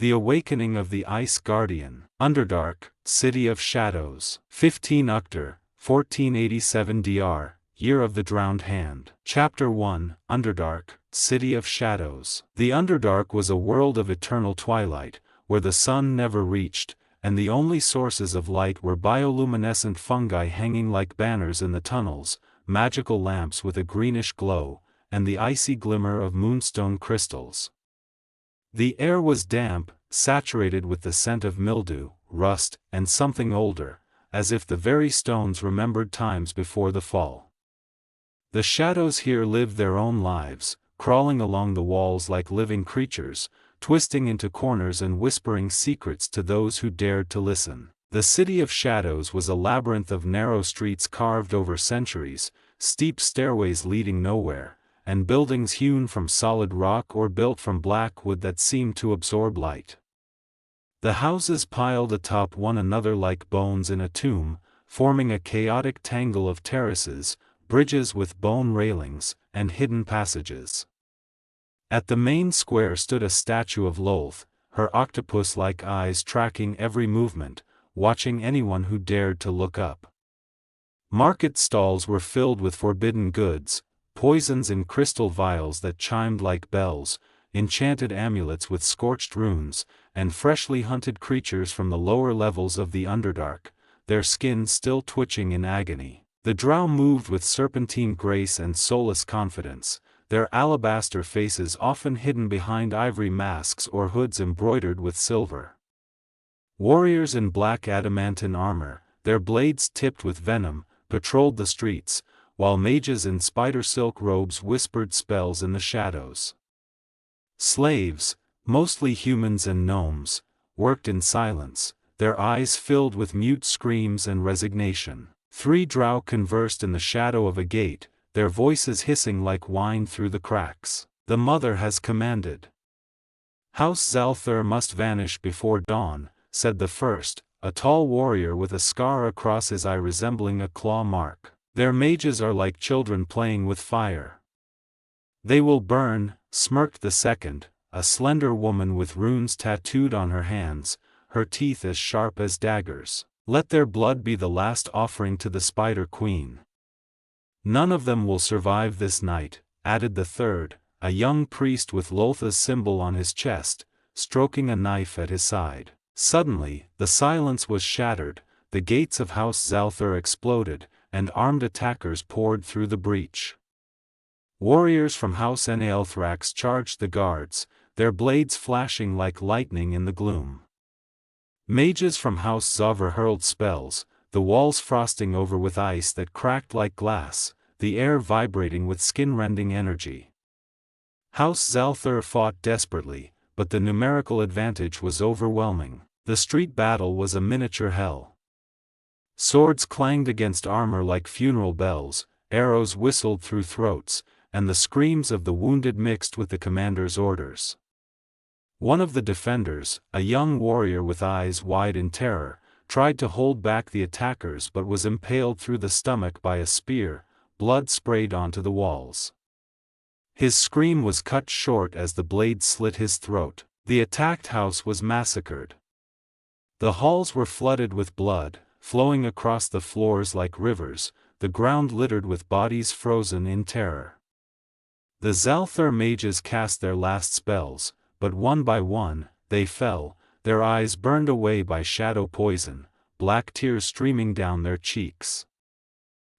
The Awakening of the Ice Guardian. Underdark, City of Shadows. 15 Uctor, 1487 dr. Year of the Drowned Hand. Chapter 1, Underdark, City of Shadows. The Underdark was a world of eternal twilight, where the sun never reached, and the only sources of light were bioluminescent fungi hanging like banners in the tunnels, magical lamps with a greenish glow, and the icy glimmer of moonstone crystals. The air was damp, saturated with the scent of mildew, rust, and something older, as if the very stones remembered times before the fall. The shadows here lived their own lives, crawling along the walls like living creatures, twisting into corners and whispering secrets to those who dared to listen. The City of Shadows was a labyrinth of narrow streets carved over centuries, steep stairways leading nowhere, and buildings hewn from solid rock or built from black wood that seemed to absorb light. The houses piled atop one another like bones in a tomb, forming a chaotic tangle of terraces, bridges with bone railings, and hidden passages. At the main square stood a statue of Lolth, her octopus-like eyes tracking every movement, watching anyone who dared to look up. Market stalls were filled with forbidden goods, poisons in crystal vials that chimed like bells, enchanted amulets with scorched runes, and freshly hunted creatures from the lower levels of the Underdark, their skins still twitching in agony. The Drow moved with serpentine grace and soulless confidence, their alabaster faces often hidden behind ivory masks or hoods embroidered with silver. Warriors in black adamantine armor, their blades tipped with venom, patrolled the streets, while mages in spider silk robes whispered spells in the shadows. Slaves, mostly humans and gnomes, worked in silence, their eyes filled with mute screams and resignation. 3 Drow conversed in the shadow of a gate, their voices hissing like wine through the cracks. The Mother has commanded. House Zalthur must vanish before dawn, said the first, a tall warrior with a scar across his eye resembling a claw mark. Their mages are like children playing with fire. They will burn, smirked the second, a slender woman with runes tattooed on her hands, her teeth as sharp as daggers. Let their blood be the last offering to the Spider Queen. None of them will survive this night, added the third, a young priest with Loltha's symbol on his chest, stroking a knife at his side. Suddenly, the silence was shattered, the gates of House Zalthur exploded, and armed attackers poured through the breach. Warriors from House Enaelthrax charged the guards, their blades flashing like lightning in the gloom. Mages from House Zovr hurled spells, the walls frosting over with ice that cracked like glass, the air vibrating with skin-rending energy. House Zalthur fought desperately, but the numerical advantage was overwhelming. The street battle was a miniature hell. Swords clanged against armor like funeral bells, arrows whistled through throats, and the screams of the wounded mixed with the commander's orders. One of the defenders, a young warrior with eyes wide in terror, tried to hold back the attackers but was impaled through the stomach by a spear, blood sprayed onto the walls. His scream was cut short as the blade slit his throat. The attacked house was massacred. The halls were flooded with blood, flowing across the floors like rivers, the ground littered with bodies frozen in terror. The Zalthur mages cast their last spells, but one by one, they fell, their eyes burned away by shadow poison, black tears streaming down their cheeks.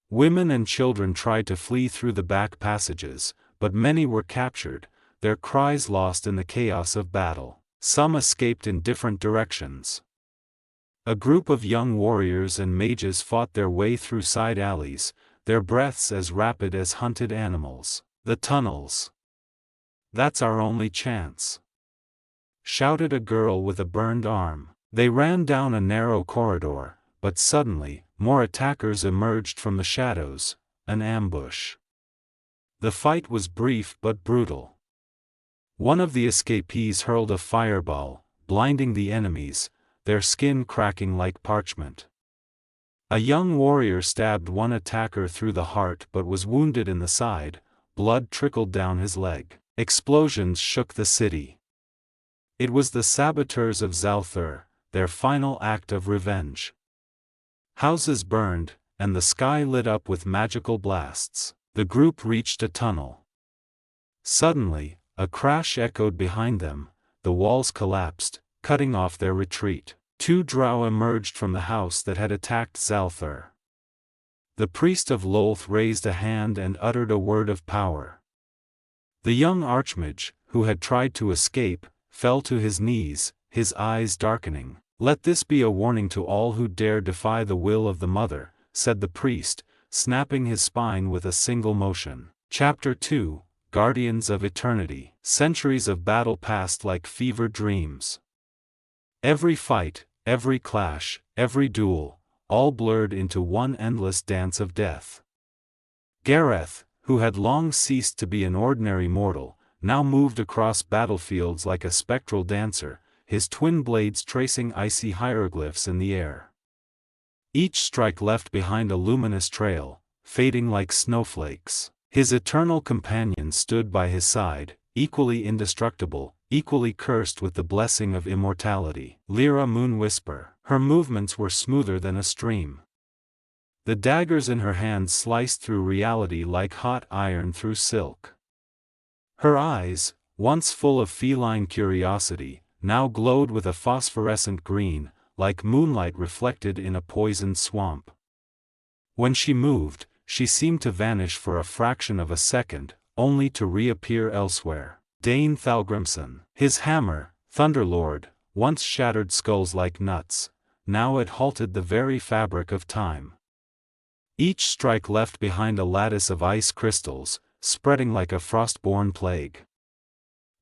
Women and children tried to flee through the back passages, but many were captured, their cries lost in the chaos of battle. Some escaped in different directions. A group of young warriors and mages fought their way through side alleys, their breaths as rapid as hunted animals. The tunnels. That's our only chance, shouted a girl with a burned arm. They ran down a narrow corridor, but suddenly, more attackers emerged from the shadows, an ambush. The fight was brief but brutal. One of the escapees hurled a fireball, blinding the enemies, their skin cracking like parchment. A young warrior stabbed one attacker through the heart but was wounded in the side, blood trickled down his leg. Explosions shook the city. It was the saboteurs of Zalthur, their final act of revenge. Houses burned, and the sky lit up with magical blasts. The group reached a tunnel. Suddenly, a crash echoed behind them, the walls collapsed, cutting off their retreat. 2 Drow emerged from the house that had attacked Zalthur. The priest of Lolth raised a hand and uttered a word of power. The young archmage, who had tried to escape, fell to his knees, his eyes darkening. "Let this be a warning to all who dare defy the will of the Mother," said the priest, snapping his spine with a single motion. Chapter 2, Guardians of Eternity. Centuries of battle passed like fever dreams. Every fight, every clash, every duel, all blurred into one endless dance of death. Gareth, who had long ceased to be an ordinary mortal, now moved across battlefields like a spectral dancer, his twin blades tracing icy hieroglyphs in the air. Each strike left behind a luminous trail, fading like snowflakes. His eternal companion stood by his side, equally indestructible, equally cursed with the blessing of immortality. Lyra Moonwhisper. Her movements were smoother than a stream. The daggers in her hands sliced through reality like hot iron through silk. Her eyes, once full of feline curiosity, now glowed with a phosphorescent green, like moonlight reflected in a poisoned swamp. When she moved, she seemed to vanish for a fraction of a second, only to reappear elsewhere. Dane Thalgrimson. His hammer, Thunderlord, once shattered skulls like nuts, now it halted the very fabric of time. Each strike left behind a lattice of ice crystals, spreading like a frost-born plague.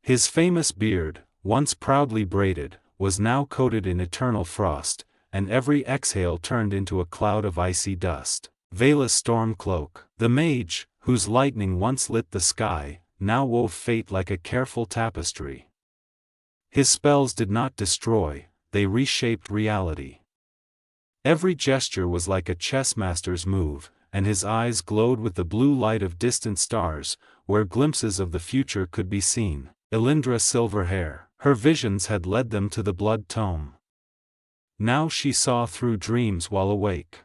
His famous beard, once proudly braided, was now coated in eternal frost, and every exhale turned into a cloud of icy dust. Valyra's Stormcloak. The mage, whose lightning once lit the sky, now wove fate like a careful tapestry. His spells did not destroy, they reshaped reality. Every gesture was like a chessmaster's move, and his eyes glowed with the blue light of distant stars, where glimpses of the future could be seen. Elindra Silverhair. Her visions had led them to the Blood Tome. Now she saw through dreams while awake.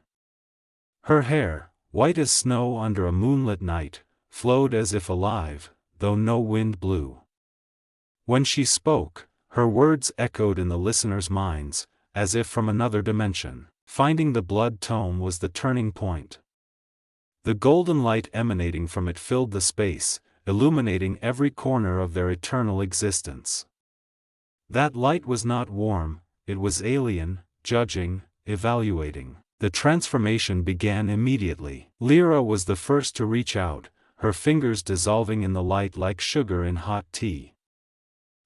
Her hair, white as snow under a moonlit night, flowed as if alive, though no wind blew. When she spoke, her words echoed in the listeners' minds, as if from another dimension. Finding the Blood Tome was the turning point. The golden light emanating from it filled the space, illuminating every corner of their eternal existence. That light was not warm, it was alien, judging, evaluating. The transformation began immediately. Lyra was the first to reach out, her fingers dissolving in the light like sugar in hot tea.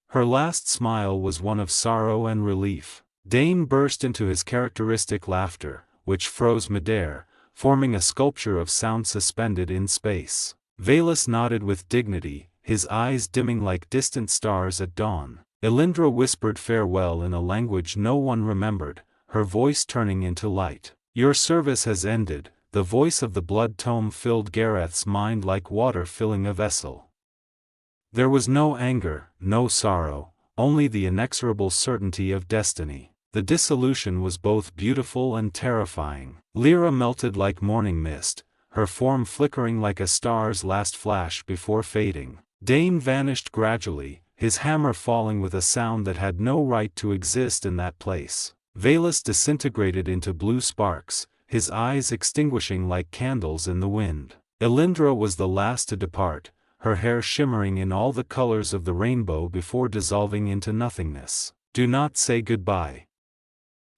Her last smile was one of sorrow and relief. Dane burst into his characteristic laughter, which froze midair, forming a sculpture of sound suspended in space. Valis nodded with dignity, his eyes dimming like distant stars at dawn. Elindra whispered farewell in a language no one remembered, her voice turning into light. "Your service has ended." The voice of the Blood Tome filled Gareth's mind like water filling a vessel. There was no anger, no sorrow, only the inexorable certainty of destiny. The dissolution was both beautiful and terrifying. Lyra melted like morning mist, her form flickering like a star's last flash before fading. Dane vanished gradually, his hammer falling with a sound that had no right to exist in that place. Valis disintegrated into blue sparks, his eyes extinguishing like candles in the wind. Elindra was the last to depart, her hair shimmering in all the colors of the rainbow before dissolving into nothingness. "Do not say goodbye.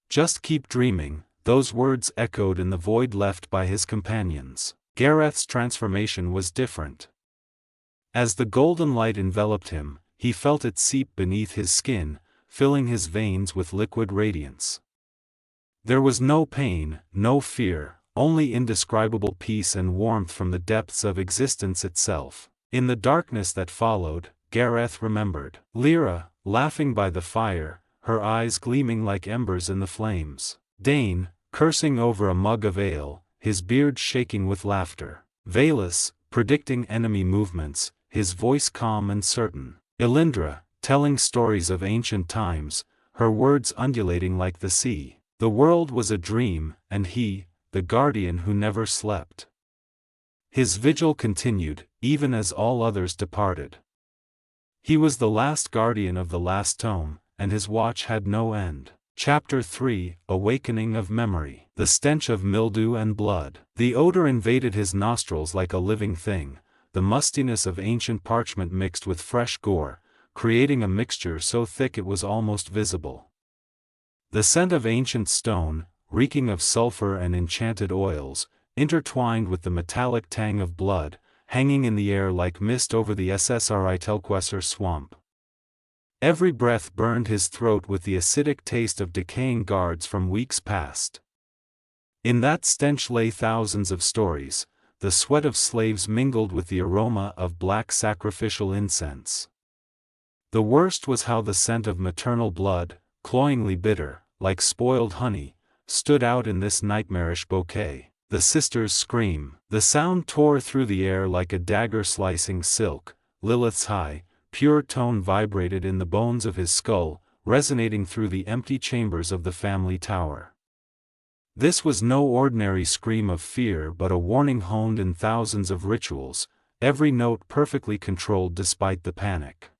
Just keep dreaming," those words echoed in the void left by his companions. Gareth's transformation was different. As the golden light enveloped him, he felt it seep beneath his skin, filling his veins with liquid radiance. There was no pain, no fear, only indescribable peace and warmth from the depths of existence itself. In the darkness that followed, Gareth remembered Lyra, laughing by the fire, her eyes gleaming like embers in the flames. Dane, cursing over a mug of ale, his beard shaking with laughter. Valis, predicting enemy movements, his voice calm and certain. Elindra, telling stories of ancient times, her words undulating like the sea. The world was a dream, and he, the guardian who never slept. His vigil continued, even as all others departed. He was the last guardian of the last tome, and his watch had no end. Chapter 3, Awakening of Memory. The stench of mildew and blood. The odor invaded his nostrils like a living thing, the mustiness of ancient parchment mixed with fresh gore, creating a mixture so thick it was almost visible. The scent of ancient stone, reeking of sulfur and enchanted oils, intertwined with the metallic tang of blood, hanging in the air like mist over the Ssritelquesser swamp. Every breath burned his throat with the acidic taste of decaying guards from weeks past. In that stench lay thousands of stories, the sweat of slaves mingled with the aroma of black sacrificial incense. The worst was how the scent of maternal blood, cloyingly bitter, like spoiled honey, stood out in this nightmarish bouquet. The sisters' scream. The sound tore through the air like a dagger slicing silk. Lilith's high, pure tone vibrated in the bones of his skull, resonating through the empty chambers of the family tower. This was no ordinary scream of fear but a warning honed in thousands of rituals, every note perfectly controlled despite the panic.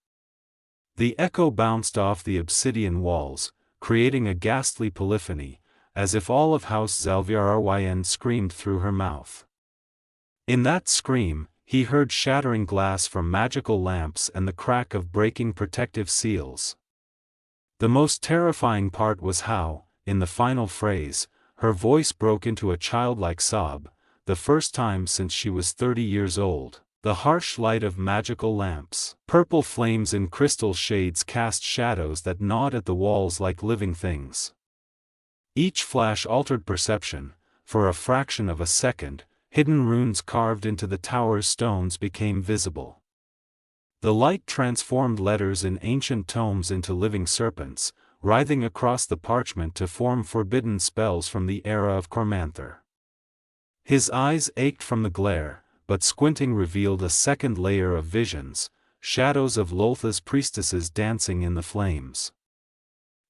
The echo bounced off the obsidian walls, creating a ghastly polyphony, as if all of House Zalviarryn screamed through her mouth. In that scream, he heard shattering glass from magical lamps and the crack of breaking protective seals. The most terrifying part was how, in the final phrase, her voice broke into a childlike sob, the first time since she was 30 years old. The harsh light of magical lamps. Purple flames in crystal shades cast shadows that gnawed at the walls like living things. Each flash altered perception. For a fraction of a second, hidden runes carved into the tower's stones became visible. The light transformed letters in ancient tomes into living serpents, writhing across the parchment to form forbidden spells from the era of Cormanther. His eyes ached from the glare, but squinting revealed a second layer of visions, shadows of Loltha's priestesses dancing in the flames.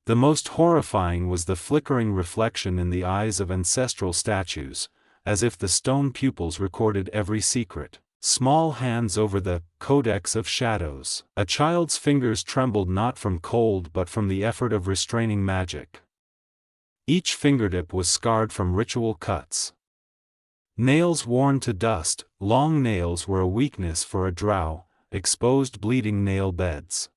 The most horrifying was the flickering reflection in the eyes of ancestral statues, as if the stone pupils recorded every secret. Small hands over the Codex of Shadows. A child's fingers trembled not from cold but from the effort of restraining magic. Each fingertip was scarred from ritual cuts. Nails worn to dust. Long nails were a weakness for a drow, exposed bleeding nail beds.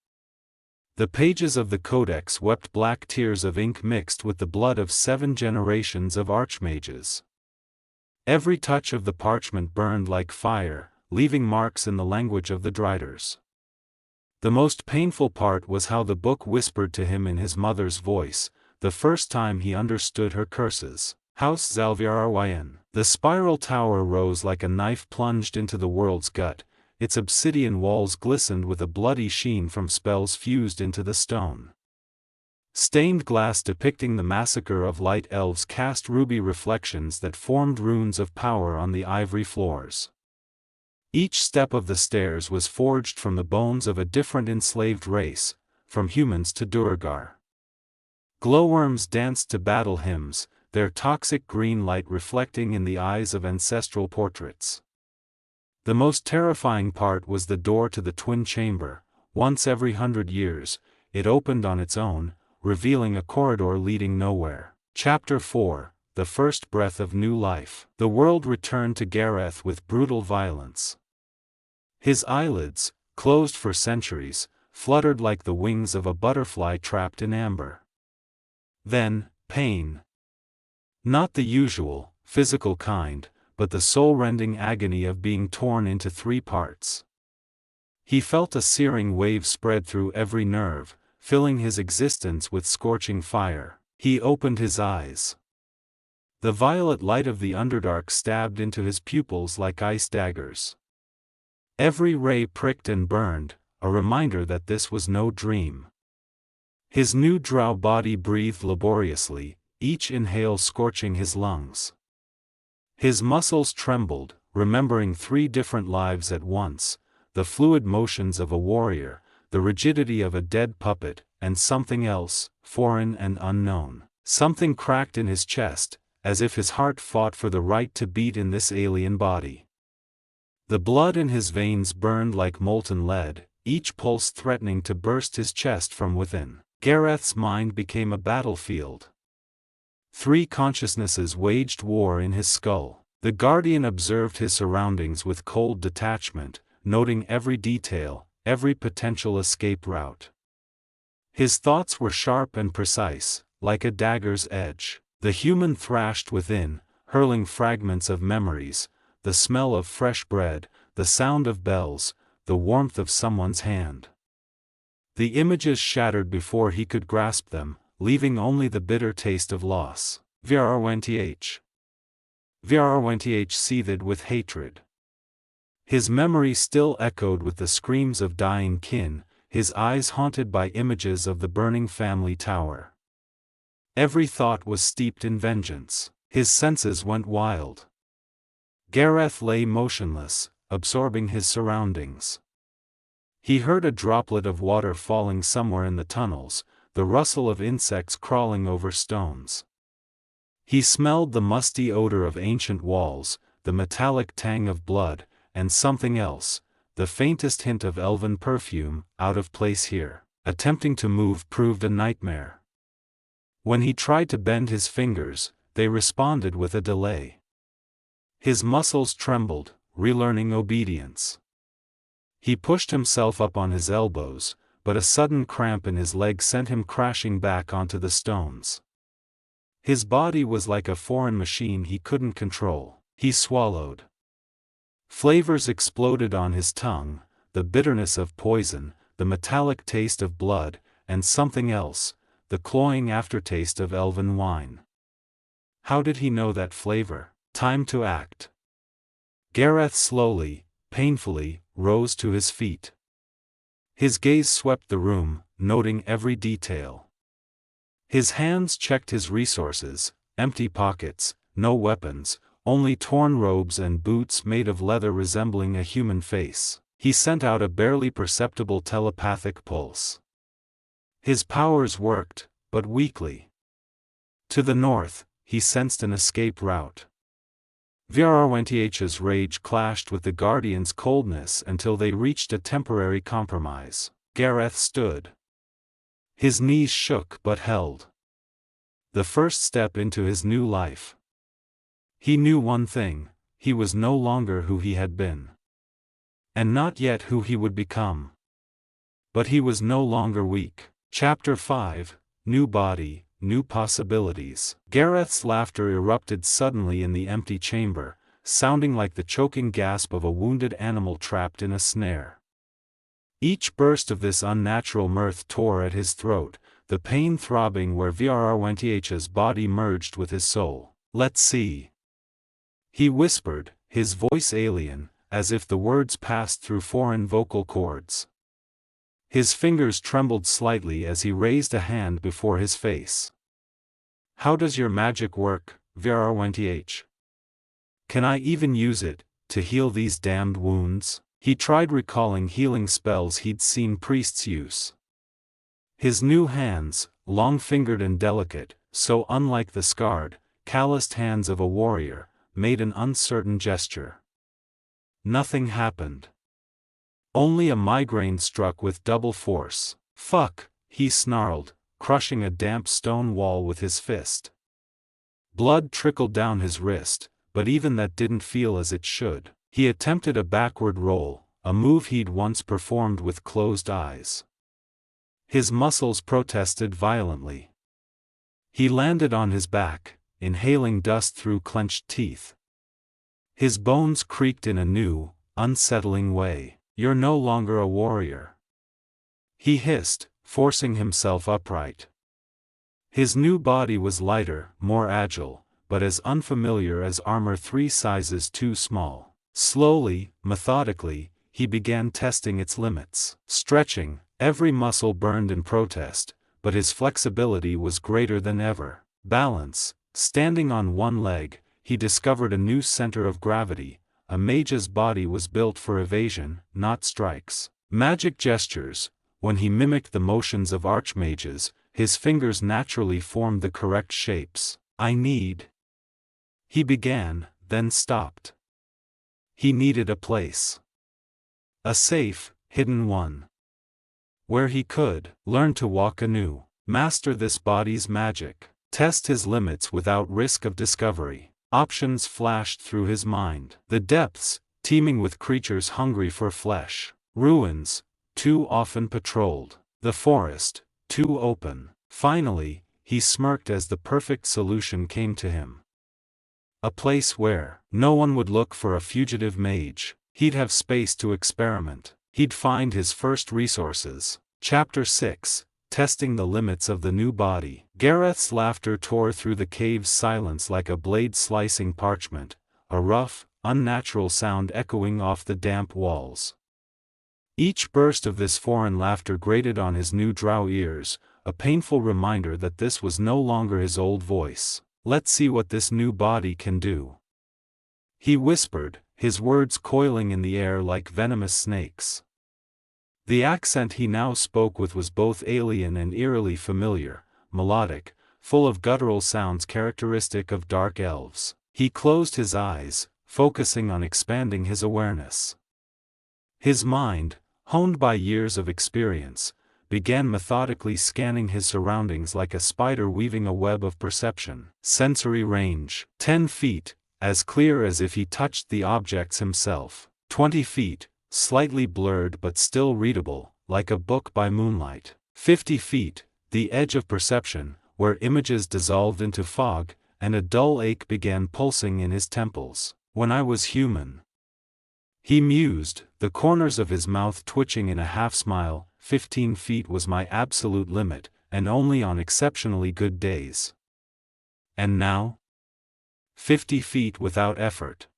The pages of the Codex wept black tears of ink mixed with the blood of 7 generations of archmages. Every touch of the parchment burned like fire, leaving marks in the language of the Driders. The most painful part was how the book whispered to him in his mother's voice, the first time he understood her curses. House Zalviarryn. The spiral tower rose like a knife plunged into the world's gut, its obsidian walls glistened with a bloody sheen from spells fused into the stone. Stained glass depicting the massacre of light elves cast ruby reflections that formed runes of power on the ivory floors. Each step of the stairs was forged from the bones of a different enslaved race, from humans to Duergar. Glowworms danced to battle hymns, their toxic green light reflecting in the eyes of ancestral portraits. The most terrifying part was the door to the twin chamber. Once every 100 years, it opened on its own, revealing a corridor leading nowhere. Chapter 4, The First Breath of New Life. The world returned to Gareth with brutal violence. His eyelids, closed for centuries, fluttered like the wings of a butterfly trapped in amber. Then, pain. Not the usual, physical kind, but the soul-rending agony of being torn into 3 parts. He felt a searing wave spread through every nerve, filling his existence with scorching fire. He opened his eyes. The violet light of the Underdark stabbed into his pupils like ice daggers. Every ray pricked and burned, a reminder that this was no dream. His new drow body breathed laboriously, each inhale scorching his lungs. His muscles trembled, remembering 3 different lives at once, the fluid motions of a warrior, the rigidity of a dead puppet, and something else, foreign and unknown. Something cracked in his chest, as if his heart fought for the right to beat in this alien body. The blood in his veins burned like molten lead, each pulse threatening to burst his chest from within. Gareth's mind became a battlefield. 3 consciousnesses waged war in his skull. The Guardian observed his surroundings with cold detachment, noting every detail, every potential escape route. His thoughts were sharp and precise, like a dagger's edge. The human thrashed within, hurling fragments of memories, the smell of fresh bread, the sound of bells, the warmth of someone's hand. The images shattered before he could grasp them, leaving only the bitter taste of loss. Vrwnth seethed with hatred. His memory still echoed with the screams of dying kin, his eyes haunted by images of the burning family tower. Every thought was steeped in vengeance. His senses went wild. Gareth lay motionless, absorbing his surroundings. He heard a droplet of water falling somewhere in the tunnels, the rustle of insects crawling over stones. He smelled the musty odor of ancient walls, the metallic tang of blood, and something else, the faintest hint of elven perfume, out of place here. Attempting to move proved a nightmare. When he tried to bend his fingers, they responded with a delay. His muscles trembled, relearning obedience. He pushed himself up on his elbows, but a sudden cramp in his leg sent him crashing back onto the stones. His body was like a foreign machine he couldn't control. He swallowed. Flavors exploded on his tongue, the bitterness of poison, the metallic taste of blood, and something else, the cloying aftertaste of elven wine. How did he know that flavor? Time to act. Gareth slowly, painfully, rose to his feet. His gaze swept the room, noting every detail. His hands checked his resources, empty pockets, no weapons, only torn robes and boots made of leather resembling a human face. He sent out a barely perceptible telepathic pulse. His powers worked, but weakly. To the north, he sensed an escape route. Vrwnth's rage clashed with the Guardian's coldness until they reached a temporary compromise. Gareth stood. His knees shook but held. The first step into his new life. He knew one thing: he was no longer who he had been. And not yet who he would become. But he was no longer weak. Chapter 5, New Body, New Possibilities. Gareth's laughter erupted suddenly in the empty chamber, sounding like the choking gasp of a wounded animal trapped in a snare. Each burst of this unnatural mirth tore at his throat, the pain throbbing where Vrwnth's body merged with his soul. "Let's see," he whispered, his voice alien, as if the words passed through foreign vocal cords. His fingers trembled slightly as he raised a hand before his face. "How does your magic work, Vrwnth? Can I even use it, to heal these damned wounds?" He tried recalling healing spells he'd seen priests use. His new hands, long-fingered and delicate, so unlike the scarred, calloused hands of a warrior, made an uncertain gesture. Nothing happened. Only a migraine struck with double force. "Fuck," he snarled, crushing a damp stone wall with his fist. Blood trickled down his wrist, but even that didn't feel as it should. He attempted a backward roll, a move he'd once performed with closed eyes. His muscles protested violently. He landed on his back, inhaling dust through clenched teeth. His bones creaked in a new, unsettling way. "You're no longer a warrior," he hissed, forcing himself upright. His new body was lighter, more agile, but as unfamiliar as armor 3 sizes too small. Slowly, methodically, he began testing its limits. Stretching, every muscle burned in protest, but his flexibility was greater than ever. Balance, standing on one leg, he discovered a new center of gravity. A mage's body was built for evasion, not strikes. Magic gestures, when he mimicked the motions of archmages, his fingers naturally formed the correct shapes. I need. He began, then stopped. He needed a place. A safe, hidden one. Where he could learn to walk anew, master this body's magic, test his limits without risk of discovery. Options flashed through his mind. The depths, teeming with creatures hungry for flesh. Ruins, too often patrolled. The forest, too open. Finally, he smirked as the perfect solution came to him. A place where no one would look for a fugitive mage. He'd have space to experiment. He'd find his first resources. Chapter 6, Testing the Limits of the New Body. Gareth's laughter tore through the cave's silence like a blade slicing parchment, a rough, unnatural sound echoing off the damp walls. Each burst of this foreign laughter grated on his new Drow ears, a painful reminder that this was no longer his old voice. Let's see what this new body can do. He whispered, his words coiling in the air like venomous snakes. The accent he now spoke with was both alien and eerily familiar, melodic, full of guttural sounds characteristic of dark elves. He closed his eyes, focusing on expanding his awareness. His mind, honed by years of experience, began methodically scanning his surroundings like a spider weaving a web of perception. Sensory range, 10 feet, as clear as if he touched the objects himself. 20 feet, slightly blurred but still readable, like a book by moonlight. 50 feet, the edge of perception, where images dissolved into fog, and a dull ache began pulsing in his temples. When I was human, he mused, the corners of his mouth twitching in a half-smile. 15 feet was my absolute limit, and only on exceptionally good days. And now? 50 feet without effort.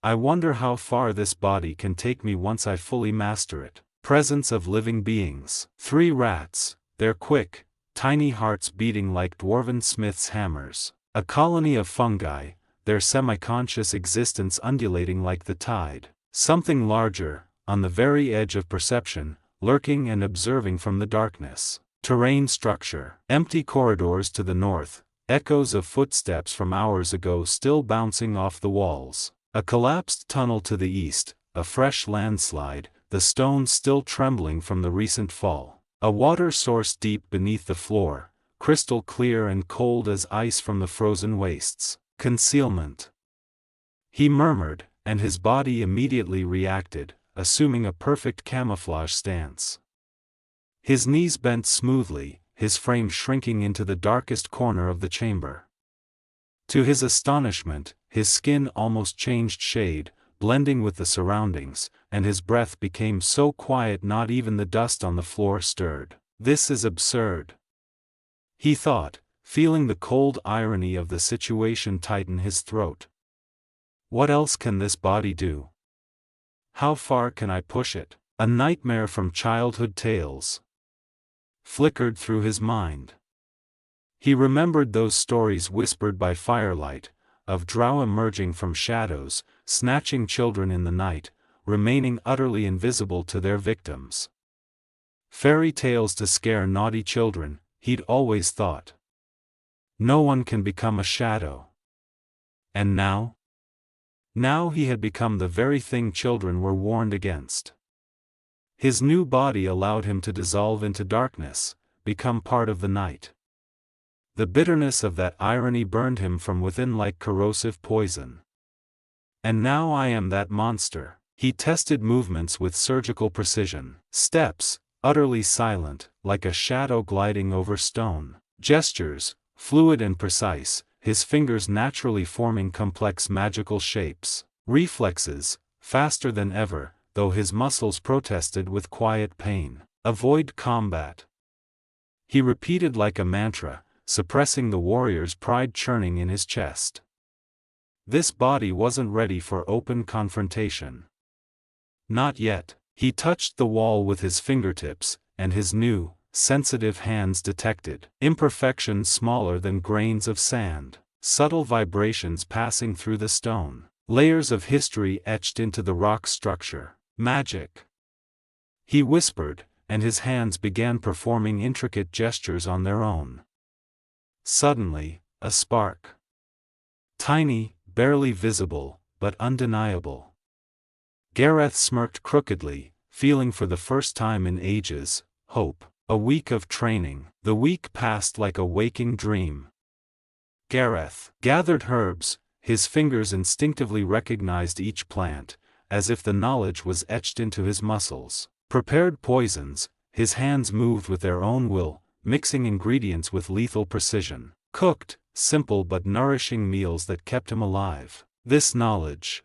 I wonder how far this body can take me once I fully master it. Presence of living beings. 3 rats, their quick, tiny hearts beating like dwarven smiths' hammers. A colony of fungi, their semi-conscious existence undulating like the tide. Something larger, on the very edge of perception, lurking and observing from the darkness. Terrain structure. Empty corridors to the north, echoes of footsteps from hours ago still bouncing off the walls. A collapsed tunnel to the east, a fresh landslide, the stones still trembling from the recent fall. A water source deep beneath the floor, crystal clear and cold as ice from the frozen wastes. Concealment. He murmured, and his body immediately reacted, assuming a perfect camouflage stance. His knees bent smoothly, his frame shrinking into the darkest corner of the chamber. To his astonishment, his skin almost changed shade, blending with the surroundings, and his breath became so quiet not even the dust on the floor stirred. This is absurd, he thought, feeling the cold irony of the situation tighten his throat. What else can this body do? How far can I push it? A nightmare from childhood tales flickered through his mind. He remembered those stories whispered by firelight, of Drow emerging from shadows, snatching children in the night, remaining utterly invisible to their victims. Fairy tales to scare naughty children, he'd always thought. No one can become a shadow. And now? Now he had become the very thing children were warned against. His new body allowed him to dissolve into darkness, become part of the night. The bitterness of that irony burned him from within like corrosive poison. And now I am that monster. He tested movements with surgical precision. Steps, utterly silent, like a shadow gliding over stone. Gestures, fluid and precise, his fingers naturally forming complex magical shapes. Reflexes, faster than ever, though his muscles protested with quiet pain. Avoid combat, he repeated like a mantra, suppressing the warrior's pride churning in his chest. This body wasn't ready for open confrontation. Not yet. He touched the wall with his fingertips, and his new, sensitive hands detected imperfections smaller than grains of sand, subtle vibrations passing through the stone, layers of history etched into the rock structure. Magic, he whispered, and his hands began performing intricate gestures on their own. Suddenly, a spark. Tiny, barely visible, but undeniable. Gareth smirked crookedly, feeling for the first time in ages, hope. A week of training. The week passed like a waking dream. Gareth gathered herbs, his fingers instinctively recognized each plant, as if the knowledge was etched into his muscles. Prepared poisons, his hands moved with their own will, mixing ingredients with lethal precision. Cooked, simple but nourishing meals that kept him alive. This knowledge,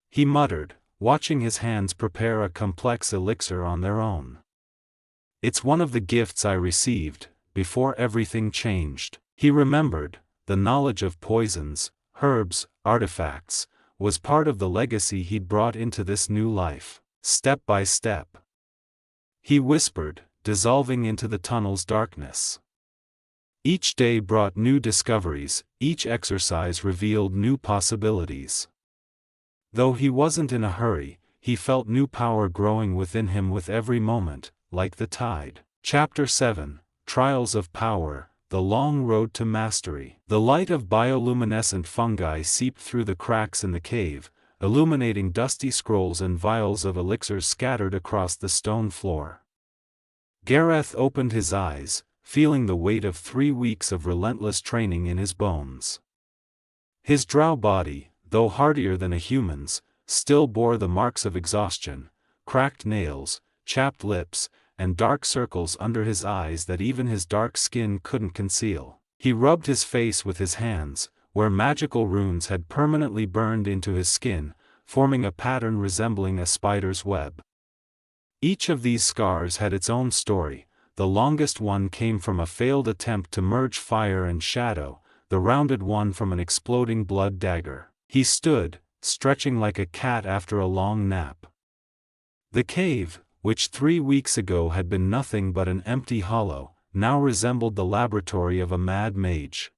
he muttered, watching his hands prepare a complex elixir on their own. It's one of the gifts I received, before everything changed. He remembered, the knowledge of poisons, herbs, artifacts, was part of the legacy he'd brought into this new life. Step by step, he whispered, dissolving into the tunnel's darkness. Each day brought new discoveries, each exercise revealed new possibilities. Though he wasn't in a hurry, he felt new power growing within him with every moment, like the tide. Chapter 7, Trials of Power, The Long Road to Mastery. The light of bioluminescent fungi seeped through the cracks in the cave, illuminating dusty scrolls and vials of elixirs scattered across the stone floor. Gareth opened his eyes, feeling the weight of 3 weeks of relentless training in his bones. His drow body, though hardier than a human's, still bore the marks of exhaustion, cracked nails, chapped lips, and dark circles under his eyes that even his dark skin couldn't conceal. He rubbed his face with his hands, where magical runes had permanently burned into his skin, forming a pattern resembling a spider's web. Each of these scars had its own story. The longest one came from a failed attempt to merge fire and shadow, the rounded one from an exploding blood dagger. He stood, stretching like a cat after a long nap. The cave, which 3 weeks ago had been nothing but an empty hollow, now resembled the laboratory of a mad mage.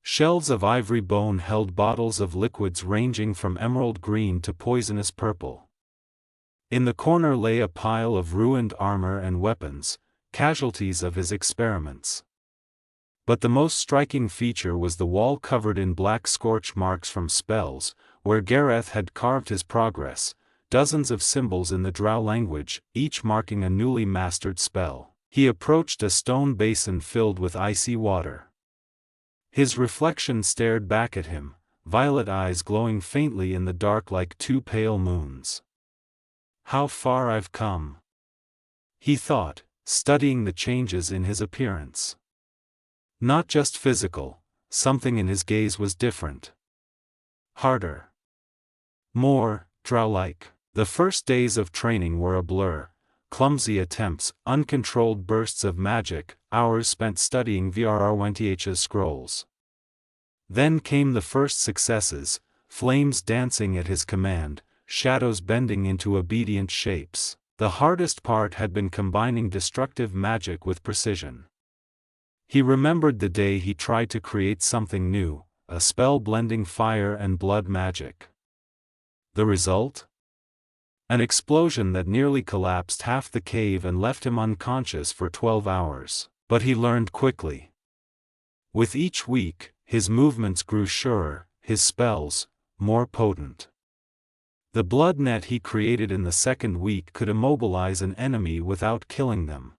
Shelves of ivory bone held bottles of liquids ranging from emerald green to poisonous purple. In the corner lay a pile of ruined armor and weapons, casualties of his experiments. But the most striking feature was the wall covered in black scorch marks from spells, where Gareth had carved his progress, dozens of symbols in the Drow language, each marking a newly mastered spell. He approached a stone basin filled with icy water. His reflection stared back at him, violet eyes glowing faintly in the dark like 2 pale moons. How far I've come, he thought, studying the changes in his appearance. Not just physical, something in his gaze was different. Harder. More, Drow-like. The first days of training were a blur, clumsy attempts, uncontrolled bursts of magic, hours spent studying Veinstone's scrolls. Then came the first successes, flames dancing at his command, shadows bending into obedient shapes. The hardest part had been combining destructive magic with precision. He remembered the day he tried to create something new, a spell blending fire and blood magic. The result? An explosion that nearly collapsed half the cave and left him unconscious for 12 hours. But he learned quickly. With each week, his movements grew surer, his spells, more potent. The blood net he created in the second week could immobilize an enemy without killing them.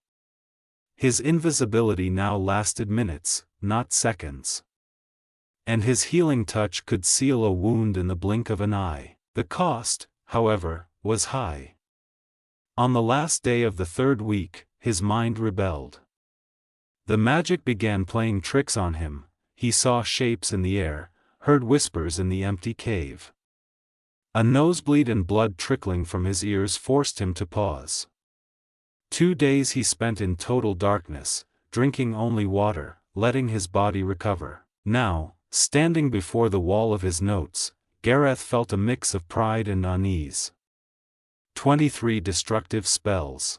His invisibility now lasted minutes, not seconds. And his healing touch could seal a wound in the blink of an eye. The cost, however, was high. On the last day of the 3rd week, his mind rebelled. The magic began playing tricks on him. He saw shapes in the air, heard whispers in the empty cave. A nosebleed and blood trickling from his ears forced him to pause. 2 days he spent in total darkness, drinking only water, letting his body recover. Now, standing before the wall of his notes, Gareth felt a mix of pride and unease. 23 destructive spells.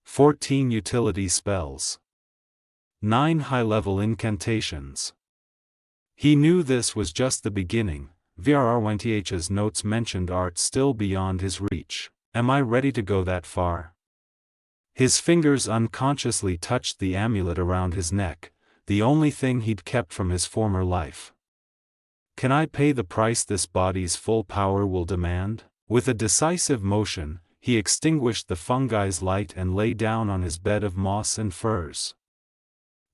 14 utility spells. 9 high-level incantations. He knew this was just the beginning. Veinstone's notes mentioned art still beyond his reach. Am I ready to go that far? His fingers unconsciously touched the amulet around his neck, the only thing he'd kept from his former life. Can I pay the price this body's full power will demand? With a decisive motion, he extinguished the fungi's light and lay down on his bed of moss and furs.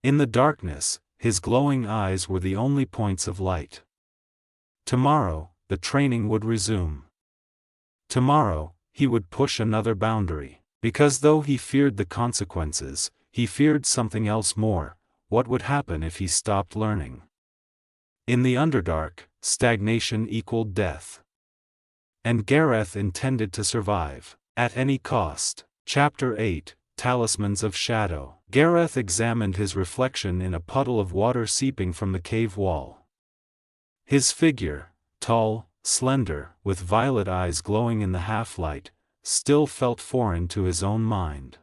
In the darkness, his glowing eyes were the only points of light. Tomorrow, the training would resume. Tomorrow, he would push another boundary, because though he feared the consequences, he feared something else more: what would happen if he stopped learning? In the Underdark, stagnation equaled death. And Gareth intended to survive, at any cost. Chapter 8, Talismans of Shadow. Gareth examined his reflection in a puddle of water seeping from the cave wall. His figure, tall, slender, with violet eyes glowing in the half-light, still felt foreign to his own mind.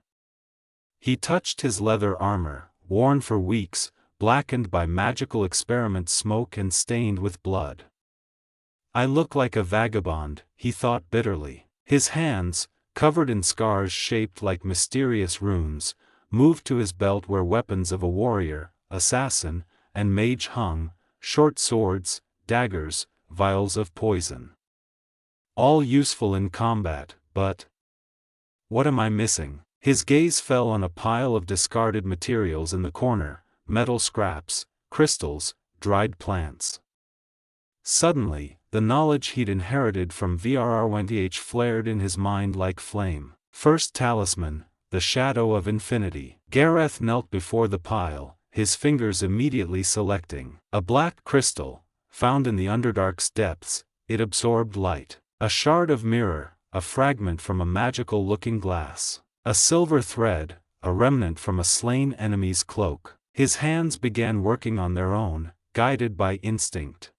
He touched his leather armor, worn for weeks, blackened by magical experiment smoke and stained with blood. I look like a vagabond, he thought bitterly. His hands, covered in scars shaped like mysterious runes, moved to his belt where weapons of a warrior, assassin, and mage hung: short swords, daggers, vials of poison. All useful in combat, but what am I missing? His gaze fell on a pile of discarded materials in the corner: metal scraps, crystals, dried plants. Suddenly, the knowledge he'd inherited from Vrrwnh flared in his mind like flame. First talisman, the shadow of infinity. Gareth knelt before the pile, his fingers immediately selecting. A black crystal, found in the Underdark's depths, it absorbed light. A shard of mirror, a fragment from a magical looking glass. A silver thread, a remnant from a slain enemy's cloak. His hands began working on their own, guided by instinct.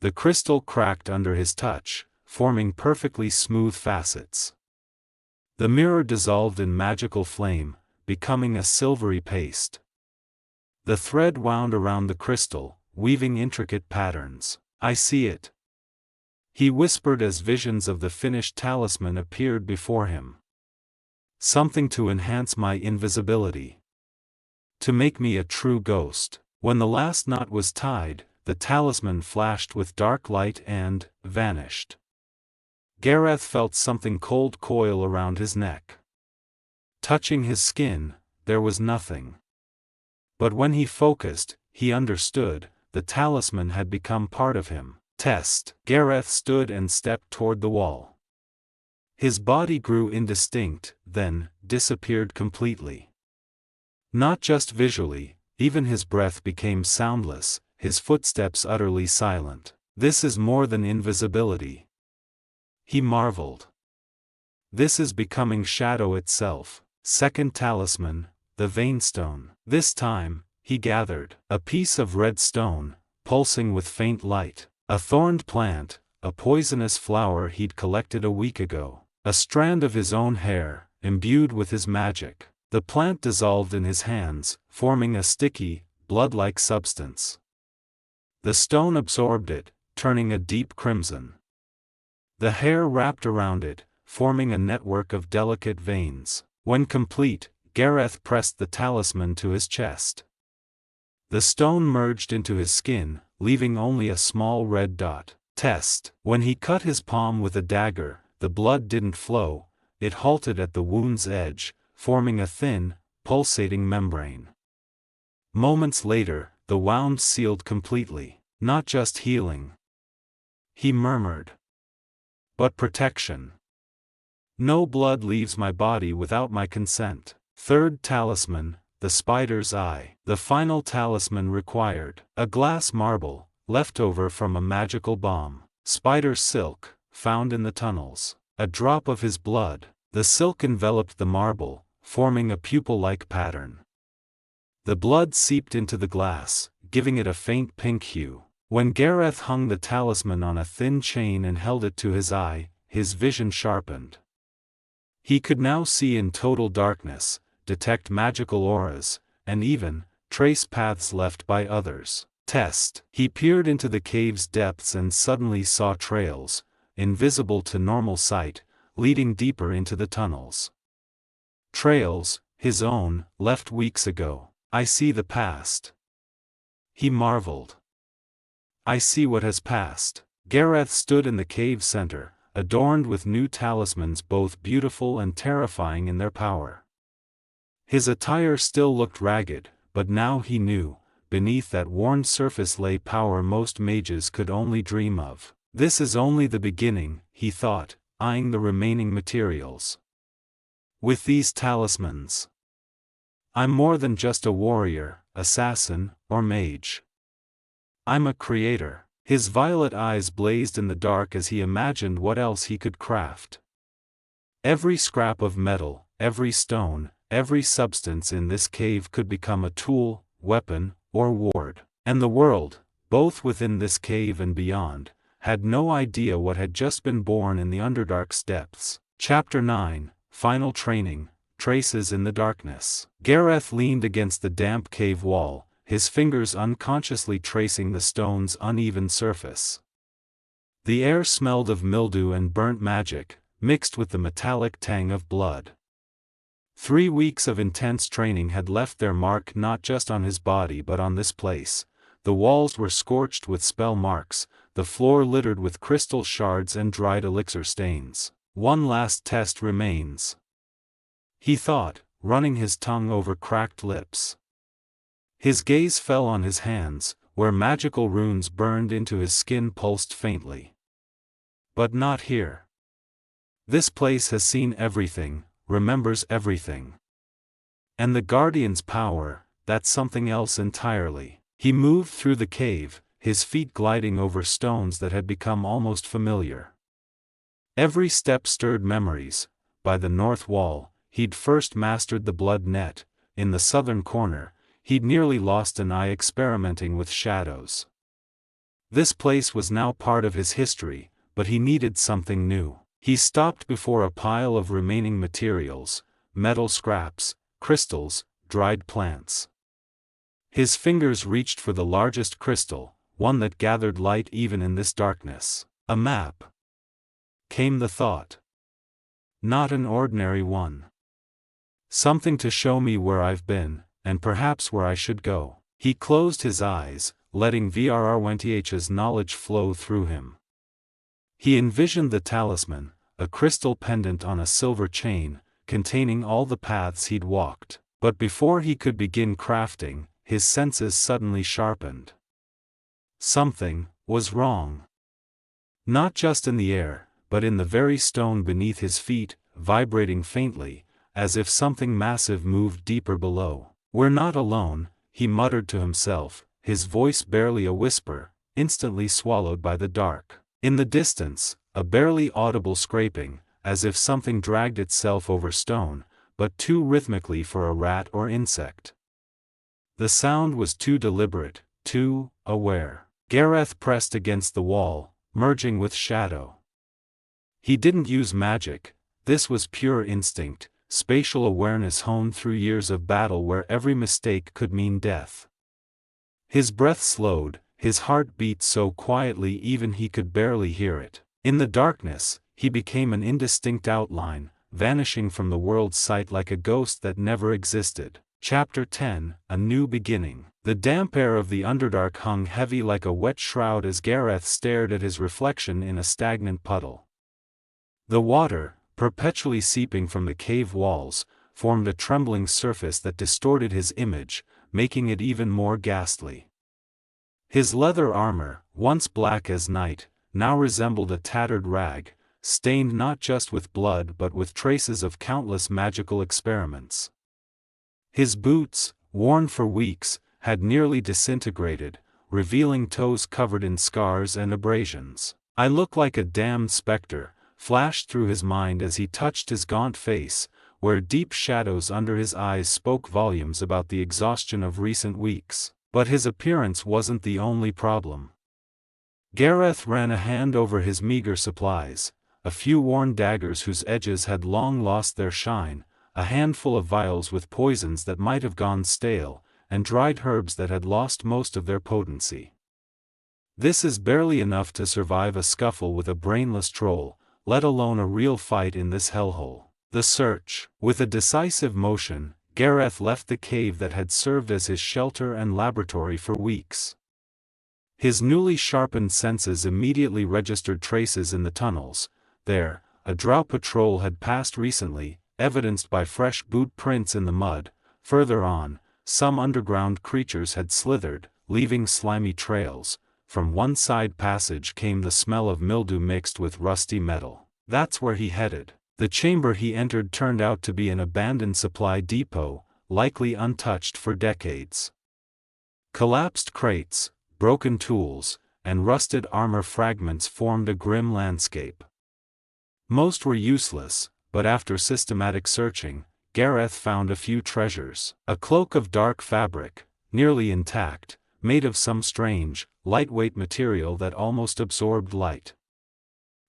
The crystal cracked under his touch, forming perfectly smooth facets. The mirror dissolved in magical flame, becoming a silvery paste. The thread wound around the crystal, weaving intricate patterns. I see it, he whispered as visions of the finished talisman appeared before him. Something to enhance my invisibility. To make me a true ghost. When the last knot was tied, the talisman flashed with dark light and vanished. Gareth felt something cold coil around his neck. Touching his skin, there was nothing. But when he focused, he understood: the talisman had become part of him. Test. Gareth stood and stepped toward the wall. His body grew indistinct, then disappeared completely. Not just visually, even his breath became soundless, his footsteps utterly silent. This is more than invisibility, he marveled. This is becoming shadow itself. Second talisman, the Veinstone. This time, he gathered a piece of red stone, pulsing with faint light. A thorned plant, a poisonous flower he'd collected a week ago. A strand of his own hair, imbued with his magic. The plant dissolved in his hands, forming a sticky, blood-like substance. The stone absorbed it, turning a deep crimson. The hair wrapped around it, forming a network of delicate veins. When complete, Gareth pressed the talisman to his chest. The stone merged into his skin, leaving only a small red dot. Test. When he cut his palm with a dagger, the blood didn't flow, it halted at the wound's edge, forming a thin, pulsating membrane. Moments later, the wound sealed completely. Not just healing, he murmured, but protection. No blood leaves my body without my consent. Third talisman, the spider's eye. The final talisman required a glass marble, leftover from a magical bomb. Spider silk, found in the tunnels. A drop of his blood. The silk enveloped the marble, forming a pupil-like pattern. The blood seeped into the glass, giving it a faint pink hue. When Gareth hung the talisman on a thin chain and held it to his eye, his vision sharpened. He could now see in total darkness, detect magical auras, and even trace paths left by others. Test. He peered into the cave's depths and suddenly saw trails, invisible to normal sight, leading deeper into the tunnels. Trails, his own, left weeks ago. I see the past. He marveled. I see what has passed. Gareth stood in the cave center, adorned with new talismans both beautiful and terrifying in their power. His attire still looked ragged, but now he knew, beneath that worn surface lay power most mages could only dream of. This is only the beginning, he thought, eyeing the remaining materials. With these talismans, I'm more than just a warrior, assassin, or mage. I'm a creator. His violet eyes blazed in the dark as he imagined what else he could craft. Every scrap of metal, every stone, every substance in this cave could become a tool, weapon, or ward. And the world, both within this cave and beyond, had no idea what had just been born in the Underdark's depths. Chapter 9, Final Training, Traces in the Darkness. Gareth leaned against the damp cave wall, his fingers unconsciously tracing the stone's uneven surface. The air smelled of mildew and burnt magic, mixed with the metallic tang of blood. 3 weeks of intense training had left their mark not just on his body but on this place. The walls were scorched with spell marks, the floor littered with crystal shards and dried elixir stains. One last test remains, he thought, running his tongue over cracked lips. His gaze fell on his hands, where magical runes burned into his skin pulsed faintly. But not here. This place has seen everything, remembers everything. And the Guardian's power, that's something else entirely. He moved through the cave, his feet gliding over stones that had become almost familiar. Every step stirred memories. By the north wall, he'd first mastered the blood net. In the southern corner, he'd nearly lost an eye experimenting with shadows. This place was now part of his history, but he needed something new. He stopped before a pile of remaining materials, metal scraps, crystals, dried plants. His fingers reached for the largest crystal, one that gathered light even in this darkness. A map. Came the thought. Not an ordinary one. Something to show me where I've been, and perhaps where I should go. He closed his eyes, letting Vrrwenth's knowledge flow through him. He envisioned the talisman, a crystal pendant on a silver chain, containing all the paths he'd walked. But before he could begin crafting, his senses suddenly sharpened. Something was wrong. Not just in the air, but in the very stone beneath his feet, vibrating faintly, as if something massive moved deeper below. We're not alone, he muttered to himself, his voice barely a whisper, instantly swallowed by the dark. In the distance, a barely audible scraping, as if something dragged itself over stone, but too rhythmically for a rat or insect. The sound was too deliberate, too aware. Gareth pressed against the wall, merging with shadow. He didn't use magic, this was pure instinct, spatial awareness honed through years of battle where every mistake could mean death. His breath slowed, his heart beat so quietly even he could barely hear it. In the darkness, he became an indistinct outline, vanishing from the world's sight like a ghost that never existed. Chapter 10, A New Beginning. The damp air of the Underdark hung heavy like a wet shroud as Gareth stared at his reflection in a stagnant puddle. The water, perpetually seeping from the cave walls, formed a trembling surface that distorted his image, making it even more ghastly. His leather armor, once black as night, now resembled a tattered rag, stained not just with blood but with traces of countless magical experiments. His boots, worn for weeks, had nearly disintegrated, revealing toes covered in scars and abrasions. "I look like a damned specter," flashed through his mind as he touched his gaunt face, where deep shadows under his eyes spoke volumes about the exhaustion of recent weeks. But his appearance wasn't the only problem. Gareth ran a hand over his meager supplies, a few worn daggers whose edges had long lost their shine, a handful of vials with poisons that might have gone stale, and dried herbs that had lost most of their potency. This is barely enough to survive a scuffle with a brainless troll, let alone a real fight in this hellhole. The search. With a decisive motion, Gareth left the cave that had served as his shelter and laboratory for weeks. His newly sharpened senses immediately registered traces in the tunnels. There, a Drow patrol had passed recently, evidenced by fresh boot prints in the mud. Further on, some underground creatures had slithered, leaving slimy trails. From one side passage came the smell of mildew mixed with rusty metal. That's where he headed. The chamber he entered turned out to be an abandoned supply depot, likely untouched for decades. Collapsed crates, broken tools, and rusted armor fragments formed a grim landscape. Most were useless, but after systematic searching, Gareth found a few treasures. A cloak of dark fabric, nearly intact, made of some strange, lightweight material that almost absorbed light.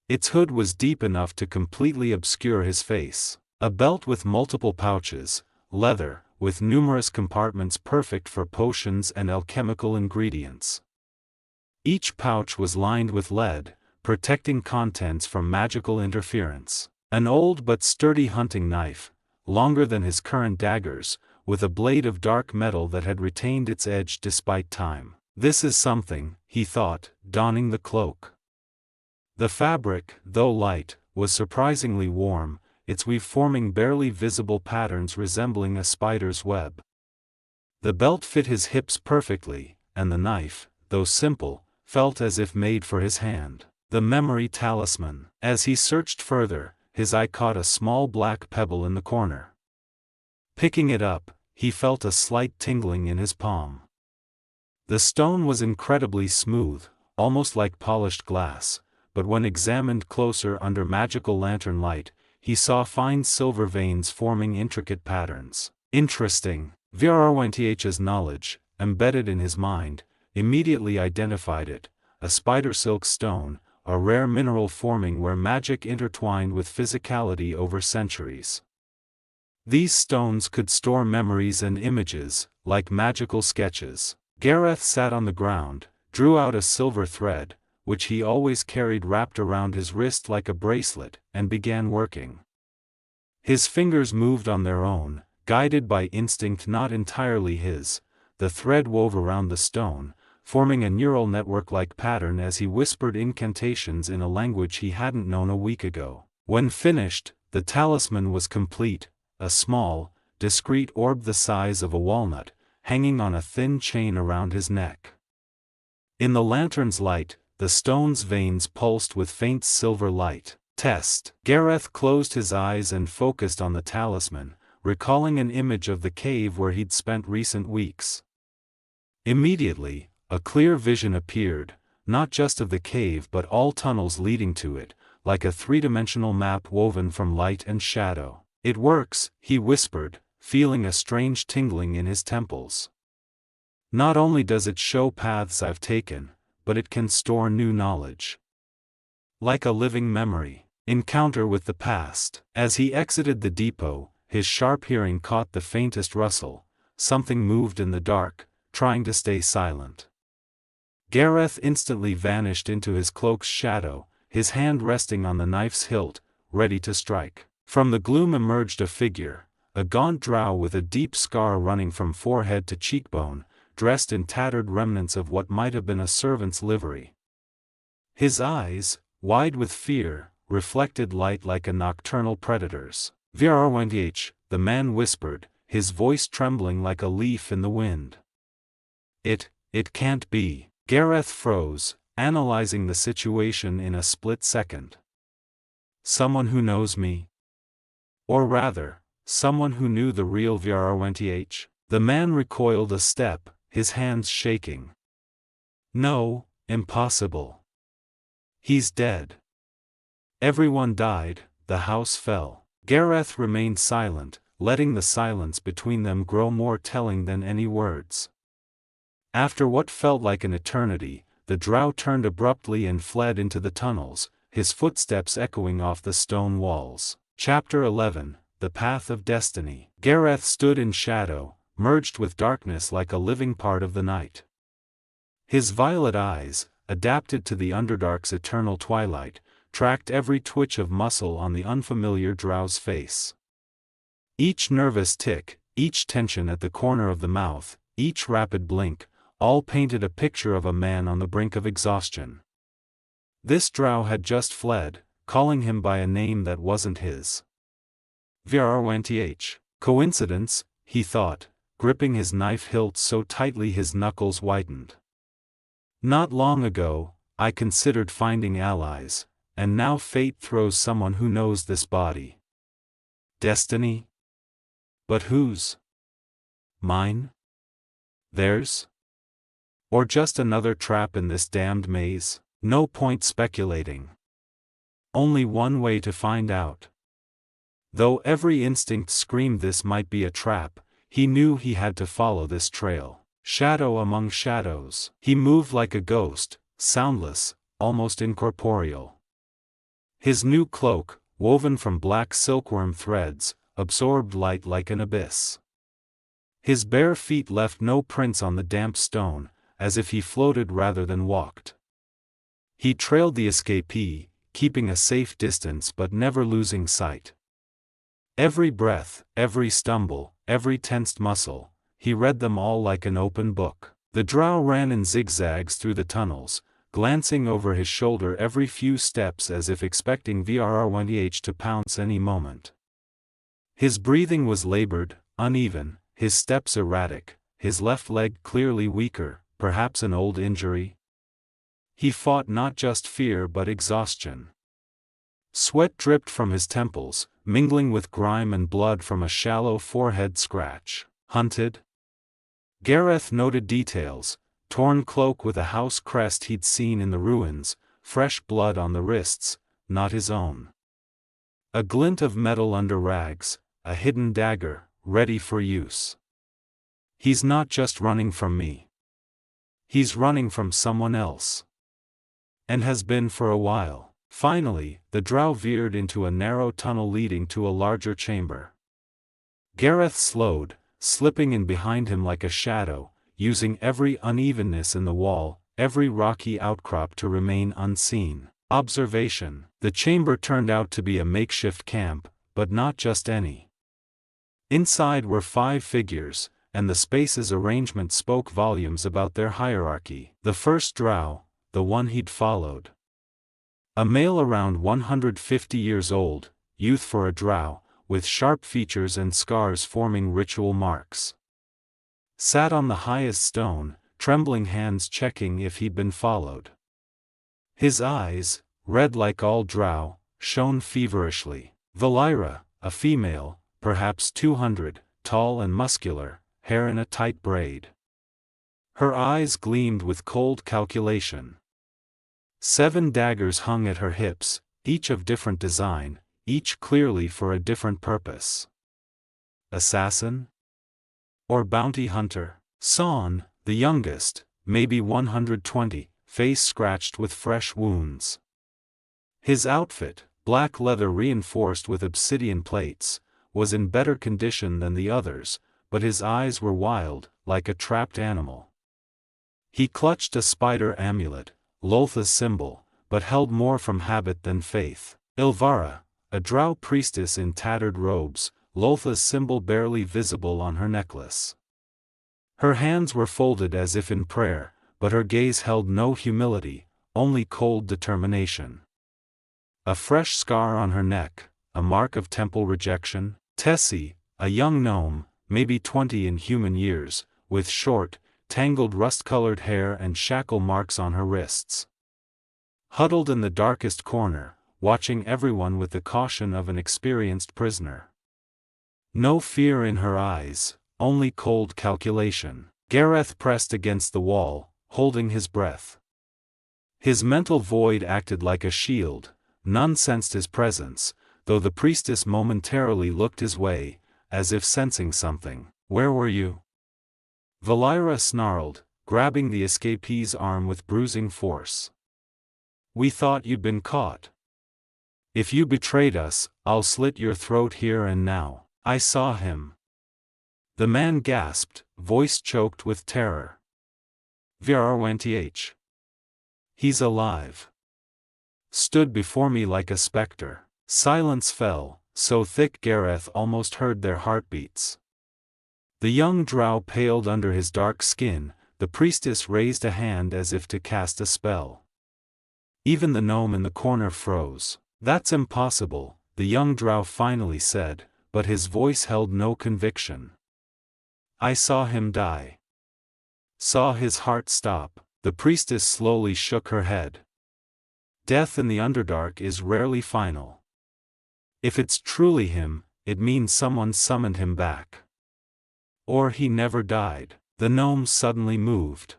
Its hood was deep enough to completely obscure his face. A belt with multiple pouches, leather, with numerous compartments perfect for potions and alchemical ingredients. Each pouch was lined with lead, protecting contents from magical interference. An old but sturdy hunting knife, longer than his current daggers, with a blade of dark metal that had retained its edge despite time. This is something, he thought, donning the cloak. The fabric, though light, was surprisingly warm, its weave forming barely visible patterns resembling a spider's web. The belt fit his hips perfectly, and the knife, though simple, felt as if made for his hand. The memory talisman. As he searched further, his eye caught a small black pebble in the corner. Picking it up, he felt a slight tingling in his palm. The stone was incredibly smooth, almost like polished glass, but when examined closer under magical lantern light, he saw fine silver veins forming intricate patterns. Interesting. Vrwnth's knowledge, embedded in his mind, immediately identified it, a spider silk stone, a rare mineral forming where magic intertwined with physicality over centuries. These stones could store memories and images, like magical sketches. Gareth sat on the ground, drew out a silver thread, which he always carried wrapped around his wrist like a bracelet, and began working. His fingers moved on their own, guided by instinct not entirely his. The thread wove around the stone, forming a neural network-like pattern as he whispered incantations in a language he hadn't known a week ago. When finished, the talisman was complete, a small, discreet orb the size of a walnut, hanging on a thin chain around his neck. In the lantern's light, the stone's veins pulsed with faint silver light. Test. Gareth closed his eyes and focused on the talisman, recalling an image of the cave where he'd spent recent weeks. Immediately, a clear vision appeared, not just of the cave but all tunnels leading to it, like a three-dimensional map woven from light and shadow. "It works," he whispered, feeling a strange tingling in his temples. "Not only does it show paths I've taken, but it can store new knowledge. Like a living memory." Encounter with the past. As he exited the depot, his sharp hearing caught the faintest rustle. Something moved in the dark, trying to stay silent. Gareth instantly vanished into his cloak's shadow, his hand resting on the knife's hilt, ready to strike. From the gloom emerged a figure, a gaunt drow with a deep scar running from forehead to cheekbone, dressed in tattered remnants of what might have been a servant's livery. His eyes, wide with fear, reflected light like a nocturnal predator's. "Vrwnth," the man whispered, his voice trembling like a leaf in the wind. It can't be." Gareth froze, analyzing the situation in a split second. Someone who knows me? Or rather, someone who knew the real Vrwnth? The man recoiled a step, his hands shaking. "No, impossible. He's dead. Everyone died, the house fell." Gareth remained silent, letting the silence between them grow more telling than any words. After what felt like an eternity, the drow turned abruptly and fled into the tunnels, his footsteps echoing off the stone walls. Chapter 11, The Path of Destiny. Gareth stood in shadow, merged with darkness like a living part of the night. His violet eyes, adapted to the Underdark's eternal twilight, tracked every twitch of muscle on the unfamiliar Drow's face. Each nervous tick, each tension at the corner of the mouth, each rapid blink, all painted a picture of a man on the brink of exhaustion. This Drow had just fled, calling him by a name that wasn't his. Valyra. Coincidence, he thought, gripping his knife hilt so tightly his knuckles whitened. Not long ago, I considered finding allies, and now fate throws someone who knows this body. Destiny? But whose? Mine? Theirs? Or just another trap in this damned maze? No point speculating. Only one way to find out. Though every instinct screamed this might be a trap, he knew he had to follow this trail. Shadow among shadows, he moved like a ghost, soundless, almost incorporeal. His new cloak, woven from black silkworm threads, absorbed light like an abyss. His bare feet left no prints on the damp stone, as if he floated rather than walked. He trailed the escapee, keeping a safe distance but never losing sight. Every breath, every stumble, every tensed muscle, he read them all like an open book. The Drow ran in zigzags through the tunnels, glancing over his shoulder every few steps as if expecting Valyra to pounce any moment. His breathing was labored, uneven, his steps erratic, his left leg clearly weaker, perhaps an old injury. He fought not just fear but exhaustion. Sweat dripped from his temples, mingling with grime and blood from a shallow forehead scratch. Hunted? Gareth noted details: torn cloak with a house crest he'd seen in the ruins, fresh blood on the wrists, not his own. A glint of metal under rags, a hidden dagger, ready for use. He's not just running from me. He's running from someone else. And has been for a while. Finally, the Drow veered into a narrow tunnel leading to a larger chamber. Gareth slowed, slipping in behind him like a shadow, using every unevenness in the wall, every rocky outcrop to remain unseen. Observation: the chamber turned out to be a makeshift camp, but not just any. Inside were 5 figures, and the space's arrangement spoke volumes about their hierarchy. The first Drow, the one he'd followed. A male around 150 years old, youth for a Drow, with sharp features and scars forming ritual marks. Sat on the highest stone, trembling hands checking if he'd been followed. His eyes, red like all Drow, shone feverishly. Valyra, a female, perhaps 200, tall and muscular, hair in a tight braid. Her eyes gleamed with cold calculation. 7 daggers hung at her hips, each of different design, each clearly for a different purpose. Assassin? Or bounty hunter? Son, the youngest, maybe 120, face scratched with fresh wounds. His outfit, black leather reinforced with obsidian plates, was in better condition than the others, but his eyes were wild, like a trapped animal. He clutched a spider amulet, Loltha's symbol, but held more from habit than faith. Ilvara, a Drow priestess in tattered robes, Loltha's symbol barely visible on her necklace. Her hands were folded as if in prayer, but her gaze held no humility, only cold determination. A fresh scar on her neck, a mark of temple rejection. Tessie, a young gnome, maybe 20 in human years, with short, tangled rust-colored hair and shackle marks on her wrists. Huddled in the darkest corner, watching everyone with the caution of an experienced prisoner. No fear in her eyes, only cold calculation. Gareth pressed against the wall, holding his breath. His mental void acted like a shield, none sensed his presence, though the priestess momentarily looked his way, as if sensing something. "Where were you?" Valyra snarled, grabbing the escapee's arm with bruising force. "We thought you'd been caught. If you betrayed us, I'll slit your throat here and now." "I saw him." The man gasped, voice choked with terror. "Valyra. He's alive." stood before me like a spectre. Silence fell, so thick Gareth almost heard their heartbeats. The young drow paled under his dark skin. The priestess raised a hand as if to cast a spell. Even the gnome in the corner froze. "That's impossible," the young drow finally said, but his voice held no conviction. "I saw him die. Saw his heart stop." The priestess slowly shook her head. "Death in the Underdark is rarely final. If it's truly him, it means someone summoned him back. Or he never died." The gnome suddenly moved.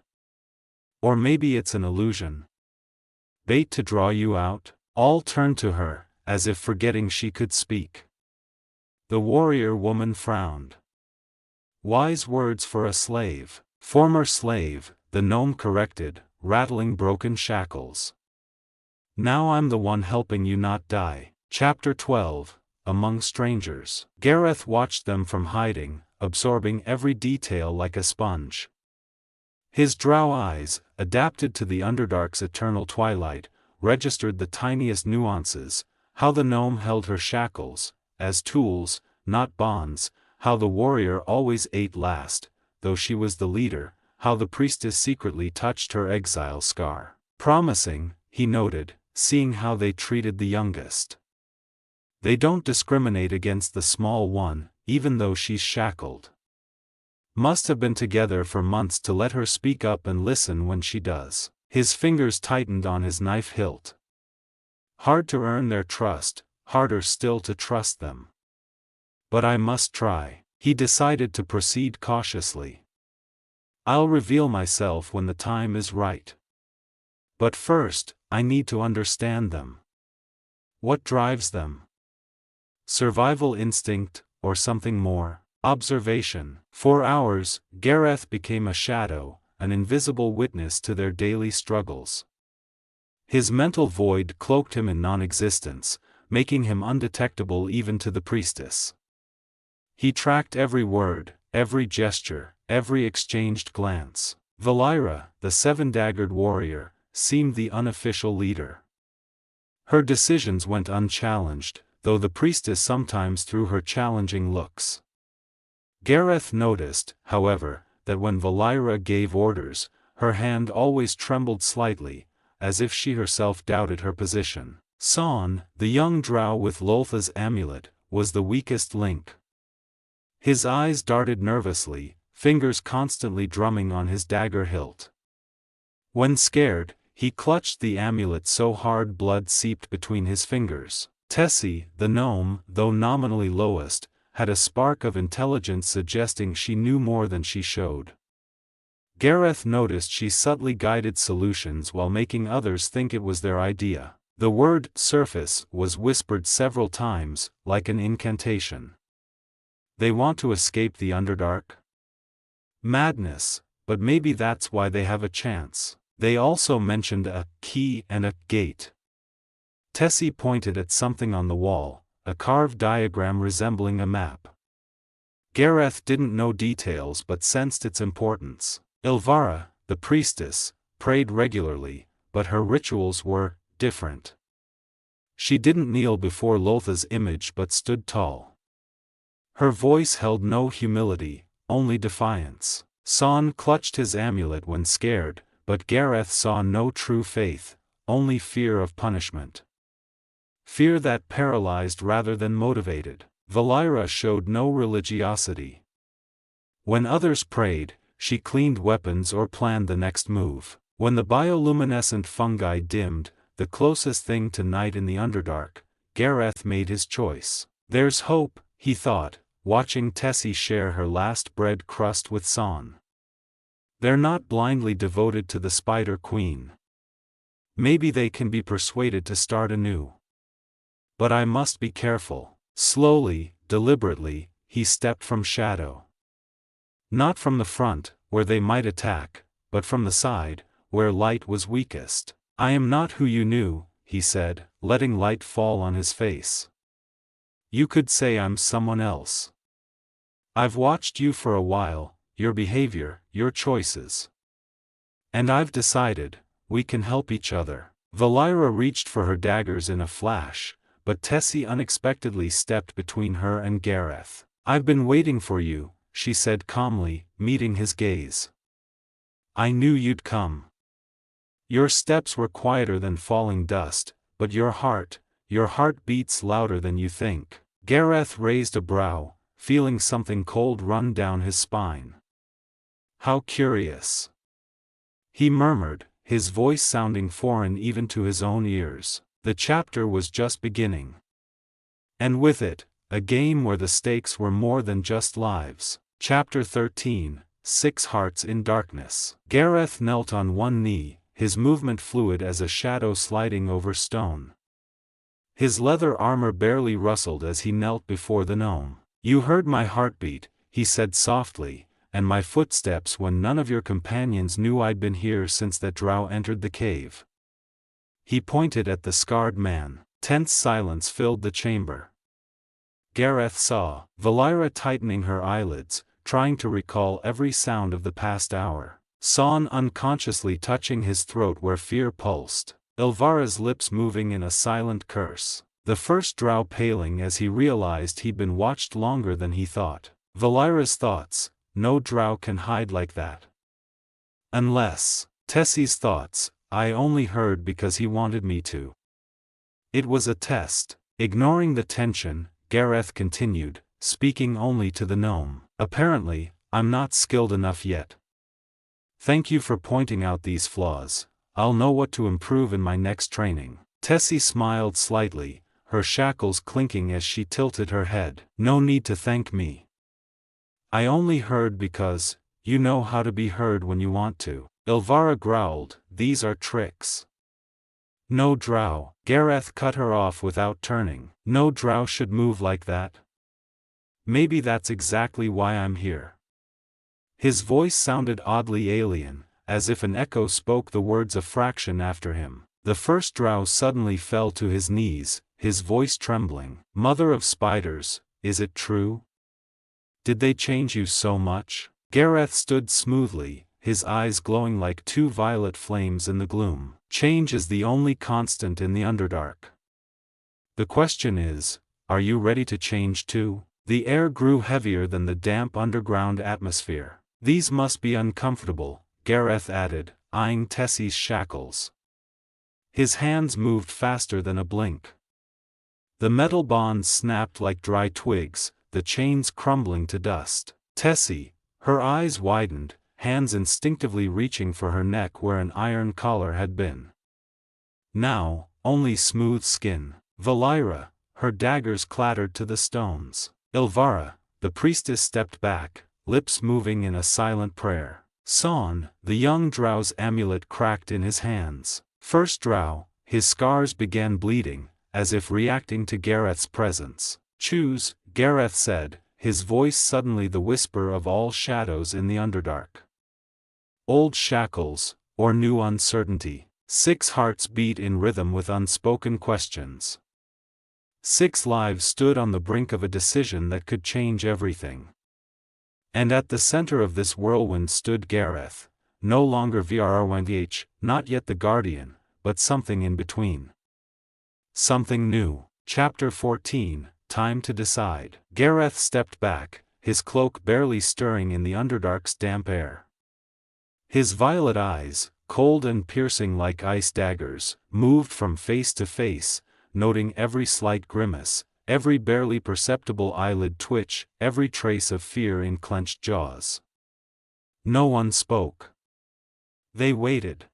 "Or maybe it's an illusion. Bait to draw you out?" All turned to her, as if forgetting she could speak. The warrior woman frowned. "Wise words for a slave." "Former slave," the gnome corrected, rattling broken shackles. "Now I'm the one helping you not die." Chapter 12, Among Strangers. Gareth watched them from hiding, absorbing every detail like a sponge. His drow eyes, adapted to the Underdark's eternal twilight, registered the tiniest nuances: how the gnome held her shackles, as tools, not bonds; how the warrior always ate last, though she was the leader; how the priestess secretly touched her exile scar. "Promising," he noted, seeing how they treated the youngest. "They don't discriminate against the small one, even though she's shackled. Must have been together for months to let her speak up and listen when she does." His fingers tightened on his knife hilt. "Hard to earn their trust, harder still to trust them. But I must try." He decided to proceed cautiously. "I'll reveal myself when the time is right. But first, I need to understand them. What drives them? Survival instinct, or something more?" Observation. For hours, Gareth became a shadow, an invisible witness to their daily struggles. His mental void cloaked him in non-existence, making him undetectable even to the priestess. He tracked every word, every gesture, every exchanged glance. Valyra, the seven-daggered warrior, seemed the unofficial leader. Her decisions went unchallenged, though the priestess sometimes threw her challenging looks. Gareth noticed, however, that when Valyra gave orders, her hand always trembled slightly, as if she herself doubted her position. Son, the young drow with Loltha's amulet, was the weakest link. His eyes darted nervously, fingers constantly drumming on his dagger hilt. When scared, he clutched the amulet so hard blood seeped between his fingers. Tessie, the gnome, though nominally lowest, had a spark of intelligence suggesting she knew more than she showed. Gareth noticed she subtly guided solutions while making others think it was their idea. The word "surface" was whispered several times, like an incantation. They want to escape the Underdark? Madness, but maybe that's why they have a chance. They also mentioned a key and a gate. Tessie pointed at something on the wall, a carved diagram resembling a map. Gareth didn't know details but sensed its importance. Ilvara, the priestess, prayed regularly, but her rituals were different. She didn't kneel before Loltha's image but stood tall. Her voice held no humility, only defiance. Son clutched his amulet when scared, but Gareth saw no true faith, only fear of punishment. Fear that paralyzed rather than motivated. Valyra showed no religiosity. When others prayed, she cleaned weapons or planned the next move. When the bioluminescent fungi dimmed, the closest thing to night in the Underdark, Gareth made his choice. There's hope, he thought, watching Tessie share her last bread crust with Son. They're not blindly devoted to the Spider Queen. Maybe they can be persuaded to start anew. But I must be careful. Slowly, deliberately, he stepped from shadow. Not from the front, where they might attack, but from the side, where light was weakest. I am not who you knew, he said, letting light fall on his face. You could say I'm someone else. I've watched you for a while, your behavior, your choices. And I've decided, we can help each other. Valyra reached for her daggers in a flash, but Tessie unexpectedly stepped between her and Gareth. "I've been waiting for you," she said calmly, meeting his gaze. "I knew you'd come. Your steps were quieter than falling dust, but your heart beats louder than you think." Gareth raised a brow, feeling something cold run down his spine. "How curious," he murmured, his voice sounding foreign even to his own ears. The chapter was just beginning. And with it, a game where the stakes were more than just lives. Chapter 13, 6 Hearts in Darkness. Gareth knelt on one knee, his movement fluid as a shadow sliding over stone. His leather armor barely rustled as he knelt before the gnome. "You heard my heartbeat," he said softly, "and my footsteps when none of your companions knew I'd been here since that drow entered the cave." He pointed at the scarred man. Tense silence filled the chamber. Gareth saw Valyra tightening her eyelids, trying to recall every sound of the past hour. Son unconsciously touching his throat where fear pulsed. Ilvara's lips moving in a silent curse. The first drow paling as he realized he'd been watched longer than he thought. Valyra's thoughts, "No drow can hide like that." Unless, Tessie's thoughts, "I only heard because he wanted me to." It was a test. Ignoring the tension, Gareth continued, speaking only to the gnome. "Apparently, I'm not skilled enough yet. Thank you for pointing out these flaws. I'll know what to improve in my next training." Tessie smiled slightly, her shackles clinking as she tilted her head. "No need to thank me. I only heard because, you know how to be heard when you want to." Ilvara growled, "These are tricks." "No drow," Gareth cut her off without turning. "No drow should move like that. Maybe that's exactly why I'm here." His voice sounded oddly alien, as if an echo spoke the words a fraction after him. The first drow suddenly fell to his knees, his voice trembling. "Mother of spiders, is it true? Did they change you so much?" Gareth stood smoothly, his eyes glowing like two violet flames in the gloom. "Change is the only constant in the Underdark. The question is, are you ready to change too?" The air grew heavier than the damp underground atmosphere. "These must be uncomfortable," Gareth added, eyeing Tessie's shackles. His hands moved faster than a blink. The metal bonds snapped like dry twigs, the chains crumbling to dust. Tessie, her eyes widened, hands instinctively reaching for her neck where an iron collar had been. Now, only smooth skin. Valyra, her daggers clattered to the stones. Ilvara, the priestess stepped back, lips moving in a silent prayer. Son, the young drow's amulet cracked in his hands. First drow, his scars began bleeding, as if reacting to Gareth's presence. "Choose," Gareth said, his voice suddenly the whisper of all shadows in the Underdark. "Old shackles, or new uncertainty." 6 hearts beat in rhythm with unspoken questions. 6 lives stood on the brink of a decision that could change everything. And at the center of this whirlwind stood Gareth, no longer VRRYH, not yet the Guardian, but something in between. Something new. Chapter 14, Time to Decide. Gareth stepped back, his cloak barely stirring in the Underdark's damp air. His violet eyes, cold and piercing like ice daggers, moved from face to face, noting every slight grimace, every barely perceptible eyelid twitch, every trace of fear in clenched jaws. No one spoke. They waited.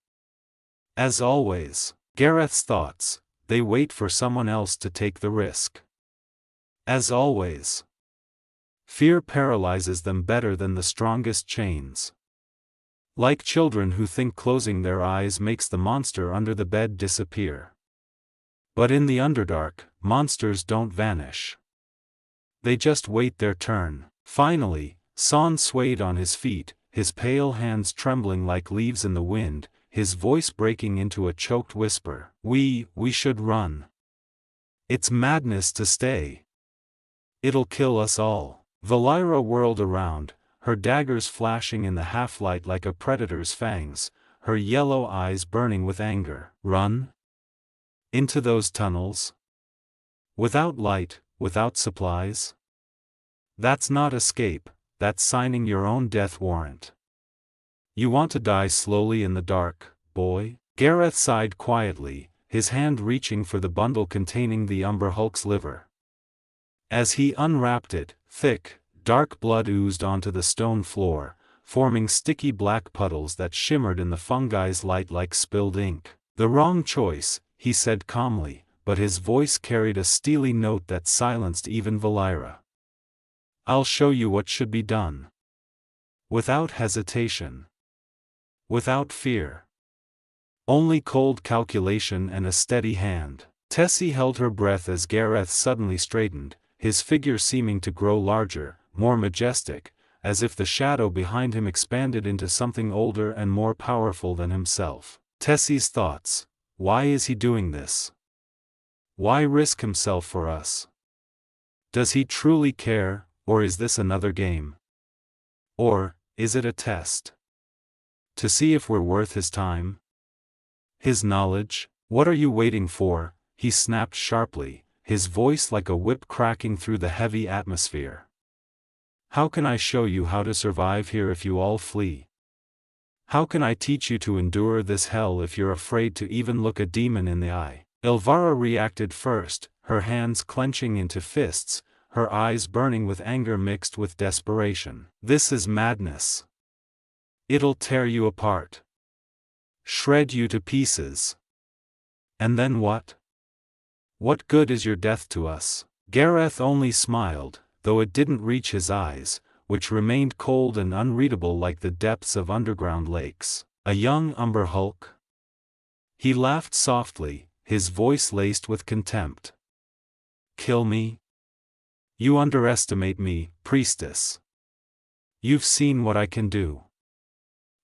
As always, Gareth's thoughts, they wait for someone else to take the risk. As always, fear paralyzes them better than the strongest chains. Like children who think closing their eyes makes the monster under the bed disappear. But in the Underdark, monsters don't vanish. They just wait their turn. Finally, Son swayed on his feet, his pale hands trembling like leaves in the wind, his voice breaking into a choked whisper. We should run. It's madness to stay. It'll kill us all." Valyra whirled around, her daggers flashing in the half-light like a predator's fangs, her yellow eyes burning with anger. "Run? Into those tunnels? Without light, without supplies? That's not escape, that's signing your own death warrant. You want to die slowly in the dark, boy? Gareth sighed quietly, his hand reaching for the bundle containing the Umber Hulk's liver. As he unwrapped it, thick, dark blood oozed onto the stone floor, forming sticky black puddles that shimmered in the fungi's light like spilled ink. The wrong choice, he said calmly, but his voice carried a steely note that silenced even Valyra. I'll show you what should be done. Without hesitation. Without fear. Only cold calculation and a steady hand. Tessie held her breath as Gareth suddenly straightened, his figure seeming to grow larger, more majestic, as if the shadow behind him expanded into something older and more powerful than himself. Tessie's thoughts: why is he doing this? Why risk himself for us? Does he truly care, or is this another game? Or, is it a test? To see if we're worth his time? His knowledge? What are you waiting for? He snapped sharply, his voice like a whip cracking through the heavy atmosphere. How can I show you how to survive here if you all flee? How can I teach you to endure this hell if you're afraid to even look a demon in the eye? Elvira reacted first, her hands clenching into fists, her eyes burning with anger mixed with desperation. This is madness. It'll tear you apart. Shred you to pieces. And then what? What good is your death to us? Gareth only smiled, though it didn't reach his eyes, which remained cold and unreadable like the depths of underground lakes. A young Umber Hulk? He laughed softly, his voice laced with contempt. Kill me? You underestimate me, priestess. You've seen what I can do.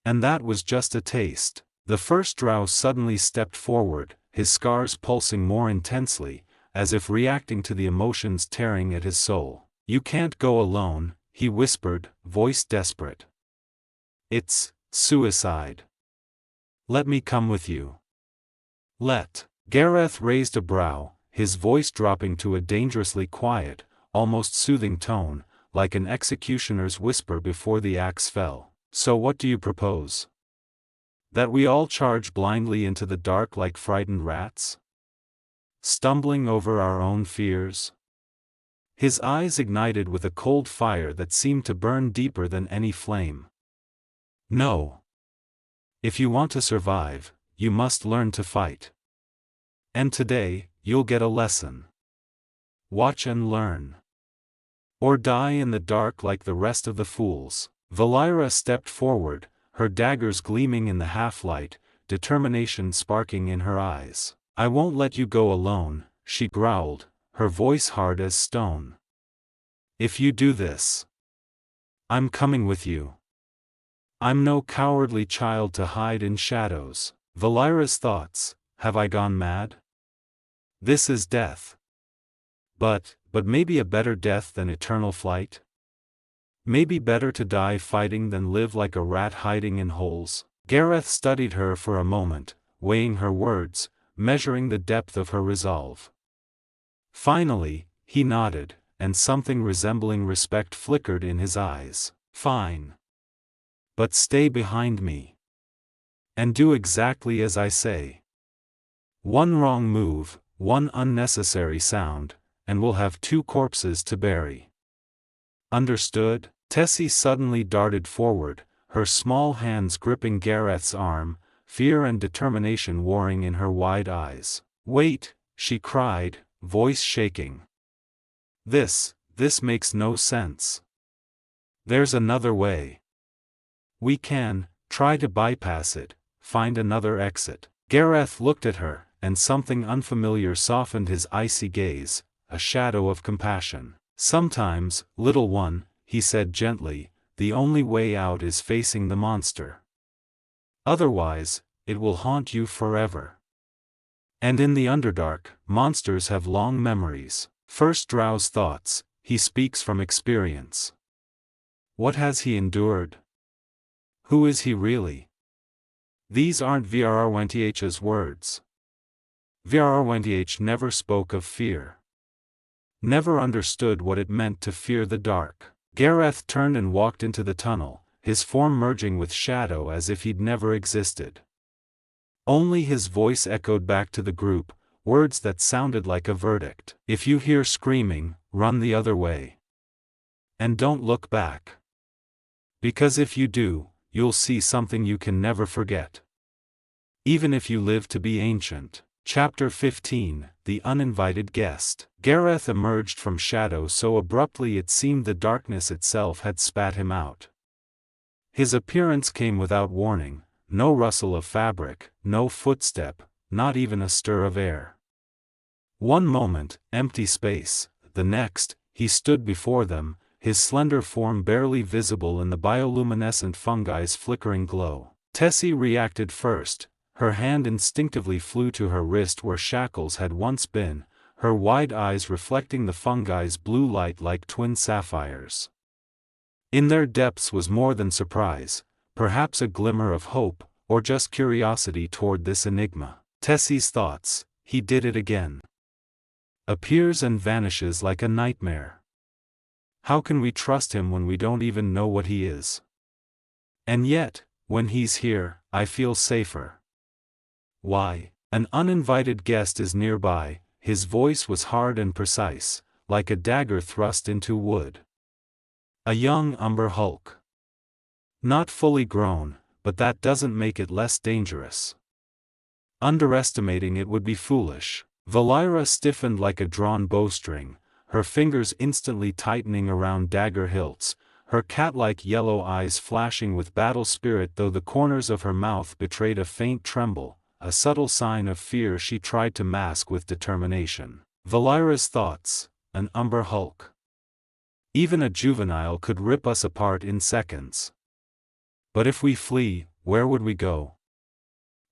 And that was just a taste. The first Drow suddenly stepped forward, his scars pulsing more intensely, as if reacting to the emotions tearing at his soul. You can't go alone, he whispered, voice desperate. It's suicide. Let me come with you. Let. Gareth raised a brow, his voice dropping to a dangerously quiet, almost soothing tone, like an executioner's whisper before the axe fell. So what do you propose? That we all charge blindly into the dark like frightened rats? Stumbling over our own fears? His eyes ignited with a cold fire that seemed to burn deeper than any flame. No. If you want to survive, you must learn to fight. And today, you'll get a lesson. Watch and learn. Or die in the dark like the rest of the fools. Valyra stepped forward, her daggers gleaming in the half-light, determination sparking in her eyes. I won't let you go alone, she growled, her voice hard as stone. If you do this, I'm coming with you. I'm no cowardly child to hide in shadows. Valyra's thoughts: have I gone mad? This is death. But maybe a better death than eternal flight? Maybe better to die fighting than live like a rat hiding in holes. Gareth studied her for a moment, weighing her words, measuring the depth of her resolve. Finally, he nodded, and something resembling respect flickered in his eyes. Fine. But stay behind me. And do exactly as I say. One wrong move, one unnecessary sound, and we'll have 2 corpses to bury. Understood? Tessie suddenly darted forward, her small hands gripping Gareth's arm, fear and determination warring in her wide eyes. Wait, she cried, voice shaking. This makes no sense. There's another way. We can try to bypass it, find another exit. Gareth looked at her, and something unfamiliar softened his icy gaze, a shadow of compassion. Sometimes, little one, he said gently, the only way out is facing the monster. Otherwise, it will haunt you forever. And in the Underdark, monsters have long memories. First Drow's thoughts, he speaks from experience. What has he endured? Who is he really? These aren't Vrrwenth's words. Vrwnh never spoke of fear. Never understood what it meant to fear the dark. Gareth turned and walked into the tunnel, his form merging with shadow as if he'd never existed. Only his voice echoed back to the group, words that sounded like a verdict. If you hear screaming, run the other way. And don't look back. Because if you do, you'll see something you can never forget. Even if you live to be ancient. Chapter 15, The Uninvited Guest. Gareth emerged from shadow so abruptly it seemed the darkness itself had spat him out. His appearance came without warning, no rustle of fabric, no footstep, not even a stir of air. One moment, empty space, the next, he stood before them, his slender form barely visible in the bioluminescent fungi's flickering glow. Tessie reacted first. Her hand instinctively flew to her wrist where shackles had once been, her wide eyes reflecting the fungi's blue light like twin sapphires. In their depths was more than surprise, perhaps a glimmer of hope, or just curiosity toward this enigma. Tessie's thoughts, he did it again. Appears and vanishes like a nightmare. How can we trust him when we don't even know what he is? And yet, when he's here, I feel safer. Why? An uninvited guest is nearby, his voice was hard and precise, like a dagger thrust into wood. A young umber hulk. Not fully grown, but that doesn't make it less dangerous. Underestimating it would be foolish. Valyra stiffened like a drawn bowstring, her fingers instantly tightening around dagger hilts, her cat-like yellow eyes flashing with battle spirit though the corners of her mouth betrayed a faint tremble. A subtle sign of fear she tried to mask with determination. Valyra's thoughts, an umber hulk. Even a juvenile could rip us apart in seconds. But if we flee, where would we go?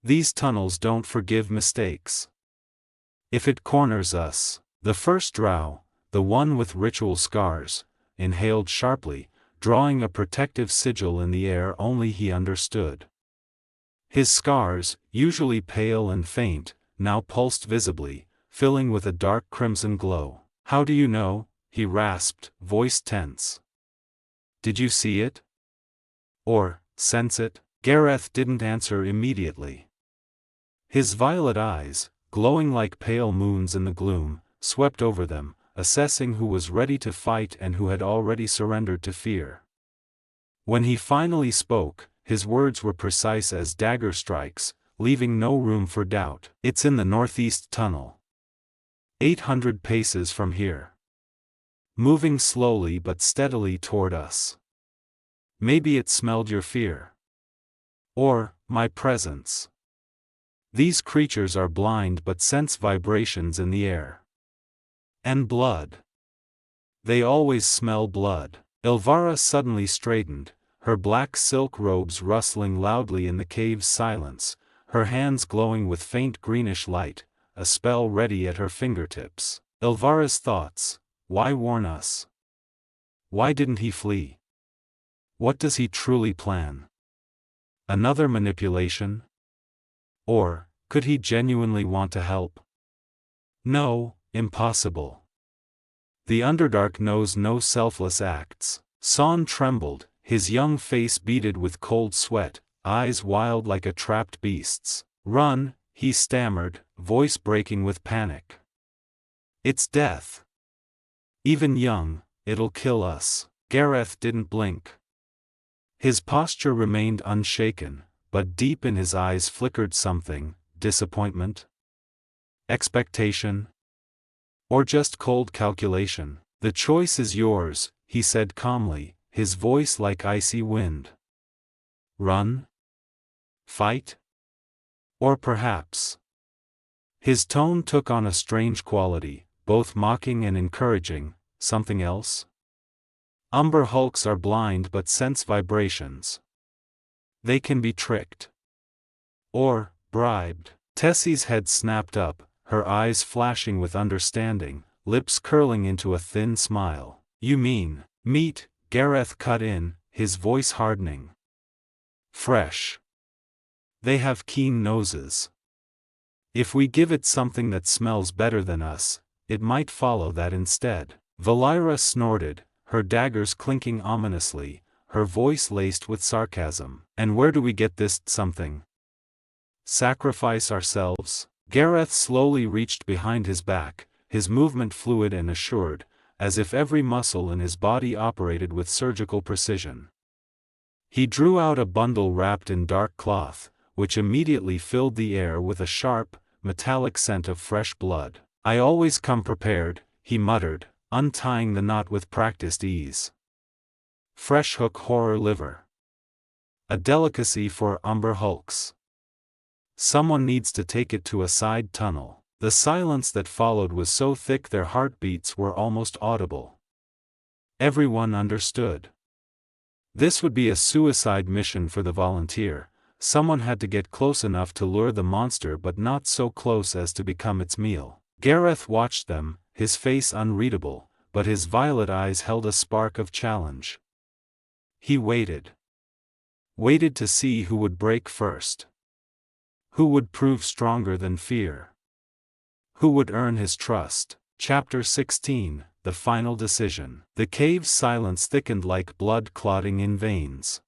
These tunnels don't forgive mistakes. If it corners us, the first Drow, the one with ritual scars, inhaled sharply, drawing a protective sigil in the air only he understood. His scars, usually pale and faint, now pulsed visibly, filling with a dark crimson glow. How do you know? He rasped, voice tense. Did you see it? Or, sense it? Gareth didn't answer immediately. His violet eyes, glowing like pale moons in the gloom, swept over them, assessing who was ready to fight and who had already surrendered to fear. When he finally spoke, his words were precise as dagger strikes, leaving no room for doubt. It's in the northeast tunnel. 800 paces from here. Moving slowly but steadily toward us. Maybe it smelled your fear. Or, my presence. These creatures are blind but sense vibrations in the air. And blood. They always smell blood. Elvira suddenly straightened, her black silk robes rustling loudly in the cave's silence, her hands glowing with faint greenish light, a spell ready at her fingertips. Elvira's thoughts, why warn us? Why didn't he flee? What does he truly plan? Another manipulation? Or, could he genuinely want to help? No, impossible. The Underdark knows no selfless acts. Son trembled, his young face beaded with cold sweat, eyes wild like a trapped beast's. Run, he stammered, voice breaking with panic. It's death. Even young, it'll kill us. Gareth didn't blink. His posture remained unshaken, but deep in his eyes flickered something, disappointment? Expectation? Or just cold calculation? The choice is yours, he said calmly, his voice like icy wind. Run? Fight? Or perhaps? His tone took on a strange quality, both mocking and encouraging. Something else? Umber hulks are blind but sense vibrations. They can be tricked. Or, bribed. Tessie's head snapped up, her eyes flashing with understanding, lips curling into a thin smile. You mean, meat? Gareth cut in, his voice hardening. Fresh. They have keen noses. If we give it something that smells better than us, it might follow that instead. Valyra snorted, her daggers clinking ominously, her voice laced with sarcasm. And where do we get this something? Sacrifice ourselves? Gareth slowly reached behind his back, his movement fluid and assured, as if every muscle in his body operated with surgical precision. He drew out a bundle wrapped in dark cloth, which immediately filled the air with a sharp, metallic scent of fresh blood. I always come prepared, he muttered, untying the knot with practiced ease. Fresh hook horror liver. A delicacy for umber hulks. Someone needs to take it to a side tunnel. The silence that followed was so thick their heartbeats were almost audible. Everyone understood. This would be a suicide mission for the volunteer. Someone had to get close enough to lure the monster but not so close as to become its meal. Gareth watched them, his face unreadable, but his violet eyes held a spark of challenge. He waited. Waited to see who would break first. Who would prove stronger than fear? Who would earn his trust? Chapter 16, The Final Decision. The cave's silence thickened like blood clotting in veins.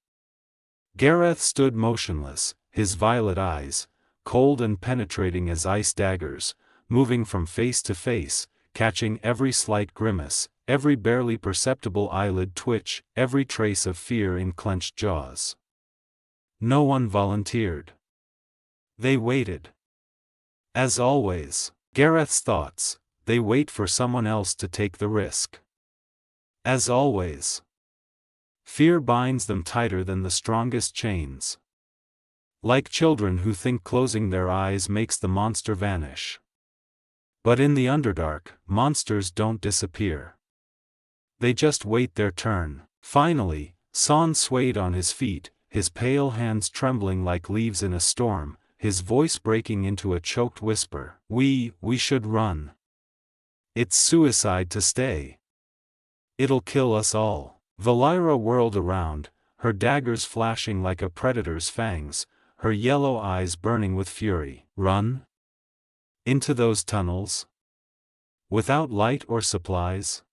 Gareth stood motionless, his violet eyes, cold and penetrating as ice daggers, moving from face to face, catching every slight grimace, every barely perceptible eyelid twitch, every trace of fear in clenched jaws. No one volunteered. They waited. As always, Gareth's thoughts, they wait for someone else to take the risk. As always. Fear binds them tighter than the strongest chains. Like children who think closing their eyes makes the monster vanish. But in the Underdark, monsters don't disappear. They just wait their turn. Finally, Son swayed on his feet, his pale hands trembling like leaves in a storm, his voice breaking into a choked whisper. We should run. It's suicide to stay. It'll kill us all. Valyra whirled around, her daggers flashing like a predator's fangs, her yellow eyes burning with fury. Run? Into those tunnels? Without light or supplies?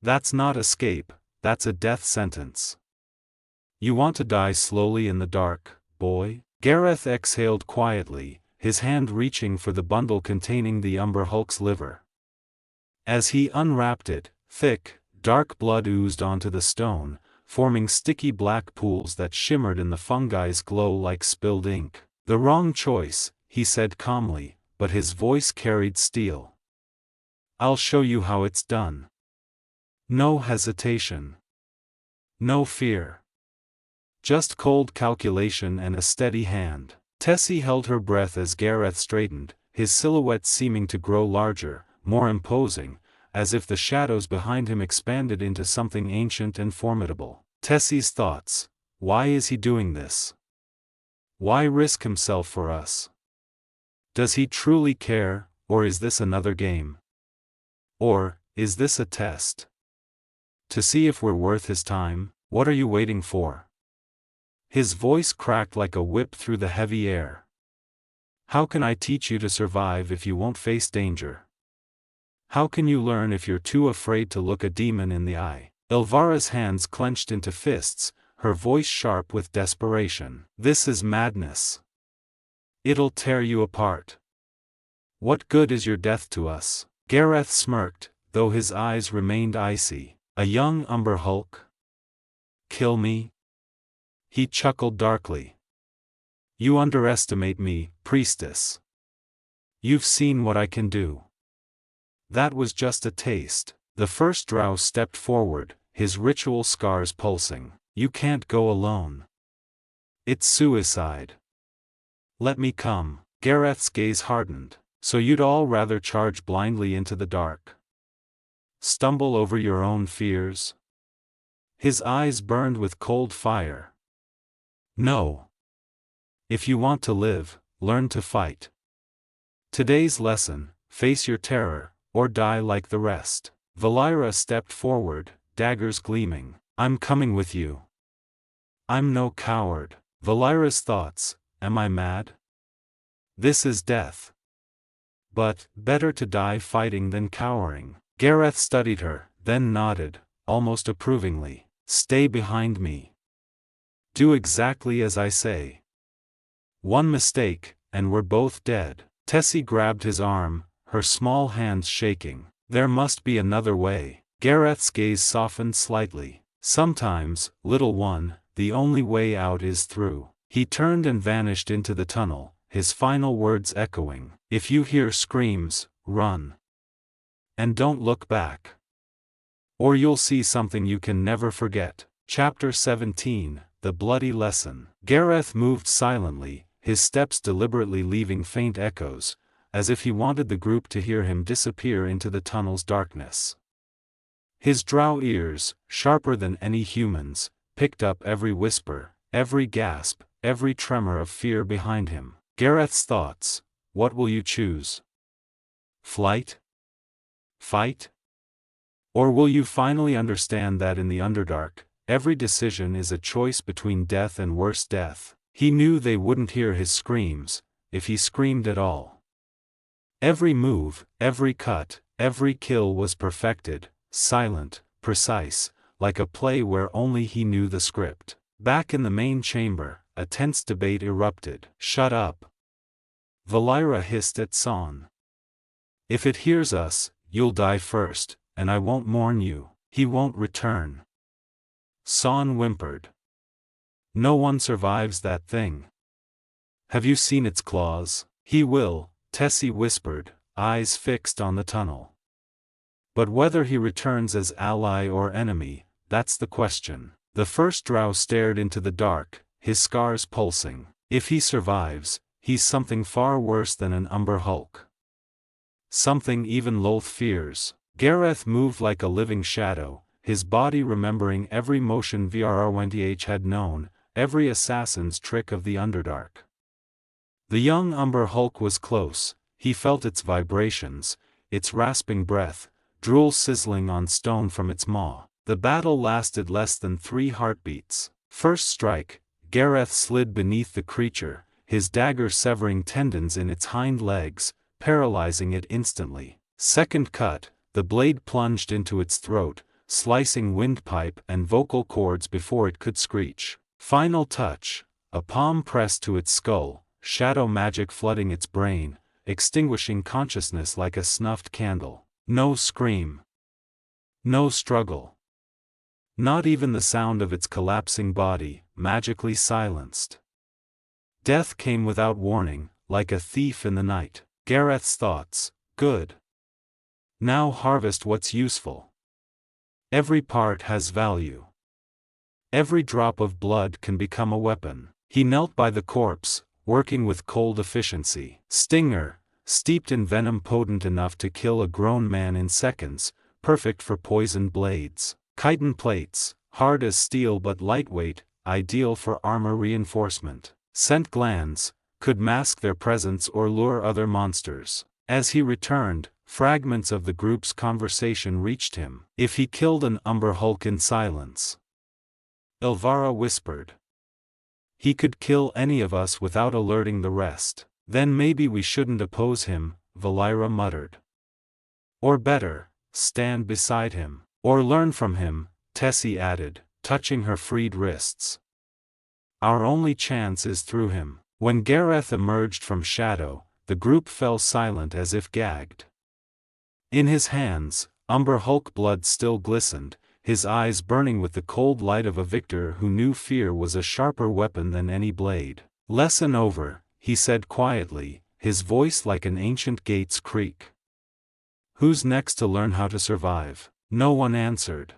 That's not escape, that's a death sentence. You want to die slowly in the dark, boy? Gareth exhaled quietly, his hand reaching for the bundle containing the umber hulk's liver. As he unwrapped it, thick, dark blood oozed onto the stone, forming sticky black pools that shimmered in the fungi's glow like spilled ink. The wrong choice, he said calmly, but his voice carried steel. I'll show you how it's done. No hesitation. No fear. Just cold calculation and a steady hand. Tessie held her breath as Gareth straightened, his silhouette seeming to grow larger, more imposing, as if the shadows behind him expanded into something ancient and formidable. Tessie's thoughts, why is he doing this? Why risk himself for us? Does he truly care, or is this another game? Or, is this a test? To see if we're worth his time? What are you waiting for? His voice cracked like a whip through the heavy air. How can I teach you to survive if you won't face danger? How can you learn if you're too afraid to look a demon in the eye? Elvara's hands clenched into fists, her voice sharp with desperation. This is madness. It'll tear you apart. What good is your death to us? Gareth smirked, though his eyes remained icy. A young umber hulk? Kill me? He chuckled darkly. You underestimate me, priestess. You've seen what I can do. That was just a taste. The first Drow stepped forward, his ritual scars pulsing. You can't go alone. It's suicide. Let me come. Gareth's gaze hardened. So you'd all rather charge blindly into the dark? Stumble over your own fears? His eyes burned with cold fire. No. If you want to live, learn to fight. Today's lesson, face your terror, or die like the rest. Valyra stepped forward, daggers gleaming. I'm coming with you. I'm no coward. Valyra's thoughts, am I mad? This is death. But, better to die fighting than cowering. Gareth studied her, then nodded, almost approvingly. Stay behind me. Do exactly as I say. One mistake, and we're both dead. Tessie grabbed his arm, her small hands shaking. There must be another way. Gareth's gaze softened slightly. Sometimes, little one, the only way out is through. He turned and vanished into the tunnel, his final words echoing. If you hear screams, run. And don't look back. Or you'll see something you can never forget. Chapter 17, The Bloody Lesson. Gareth moved silently, his steps deliberately leaving faint echoes, as if he wanted the group to hear him disappear into the tunnel's darkness. His drow ears, sharper than any human's, picked up every whisper, every gasp, every tremor of fear behind him. Gareth's thoughts: what will you choose? Flight? Fight? Or will you finally understand that in the Underdark, every decision is a choice between death and worse death? He knew they wouldn't hear his screams, if he screamed at all. Every move, every cut, every kill was perfected, silent, precise, like a play where only he knew the script. Back in the main chamber, a tense debate erupted. Shut up. Valyra hissed at Son. If it hears us, you'll die first, and I won't mourn you. He won't return. Son whimpered. No one survives that thing. Have you seen its claws? He will, Tessie whispered, eyes fixed on the tunnel. But whether he returns as ally or enemy, that's the question. The first drow stared into the dark, his scars pulsing. If he survives, he's something far worse than an umber hulk. Something even Loth fears. Gareth moved like a living shadow, his body remembering every motion Vrwnh had known, every assassin's trick of the Underdark. The young umber hulk was close, he felt its vibrations, its rasping breath, drool sizzling on stone from its maw. The battle lasted less than 3 heartbeats. First strike, Gareth slid beneath the creature, his dagger severing tendons in its hind legs, paralyzing it instantly. Second cut, the blade plunged into its throat, slicing windpipe and vocal cords before it could screech. Final touch, a palm pressed to its skull, shadow magic flooding its brain, extinguishing consciousness like a snuffed candle. No scream. No struggle. Not even the sound of its collapsing body, magically silenced. Death came without warning, like a thief in the night. Gareth's thoughts: good. Now harvest what's useful. Every part has value. Every drop of blood can become a weapon. He knelt by the corpse, working with cold efficiency. Stinger, steeped in venom potent enough to kill a grown man in seconds, perfect for poisoned blades. Chitin plates, hard as steel but lightweight, ideal for armor reinforcement. Scent glands, could mask their presence or lure other monsters. As he returned, fragments of the group's conversation reached him. If he killed an umber hulk in silence. Elvara whispered. He could kill any of us without alerting the rest. Then maybe we shouldn't oppose him, Valyra muttered. Or better, stand beside him. Or learn from him, Tessie added, touching her freed wrists. Our only chance is through him. When Gareth emerged from shadow, the group fell silent as if gagged. In his hands, umber hulk blood still glistened, his eyes burning with the cold light of a victor who knew fear was a sharper weapon than any blade. Lesson over, he said quietly, his voice like an ancient gate's creak. Who's next to learn how to survive? No one answered.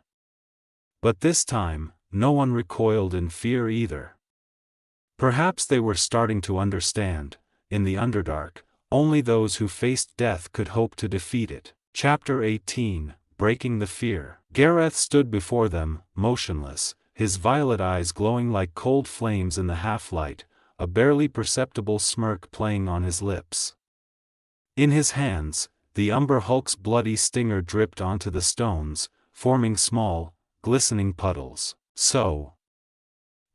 But this time, no one recoiled in fear either. Perhaps they were starting to understand, in the Underdark, only those who faced death could hope to defeat it. Chapter 18, Breaking the Fear. Gareth stood before them, motionless, his violet eyes glowing like cold flames in the half-light, a barely perceptible smirk playing on his lips. In his hands, the umber hulk's bloody stinger dripped onto the stones, forming small, glistening puddles. So.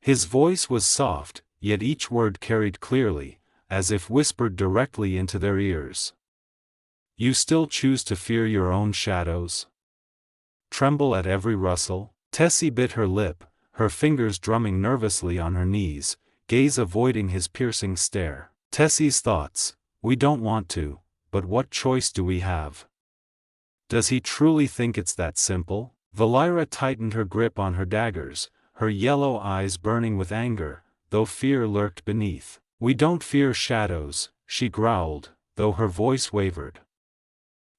His voice was soft, yet each word carried clearly, as if whispered directly into their ears. You still choose to fear your own shadows? Tremble at every rustle? Tessie bit her lip, her fingers drumming nervously on her knees, gaze avoiding his piercing stare. Tessie's thoughts: we don't want to, but what choice do we have? Does he truly think it's that simple? Valyra tightened her grip on her daggers, her yellow eyes burning with anger, though fear lurked beneath. We don't fear shadows, she growled, though her voice wavered.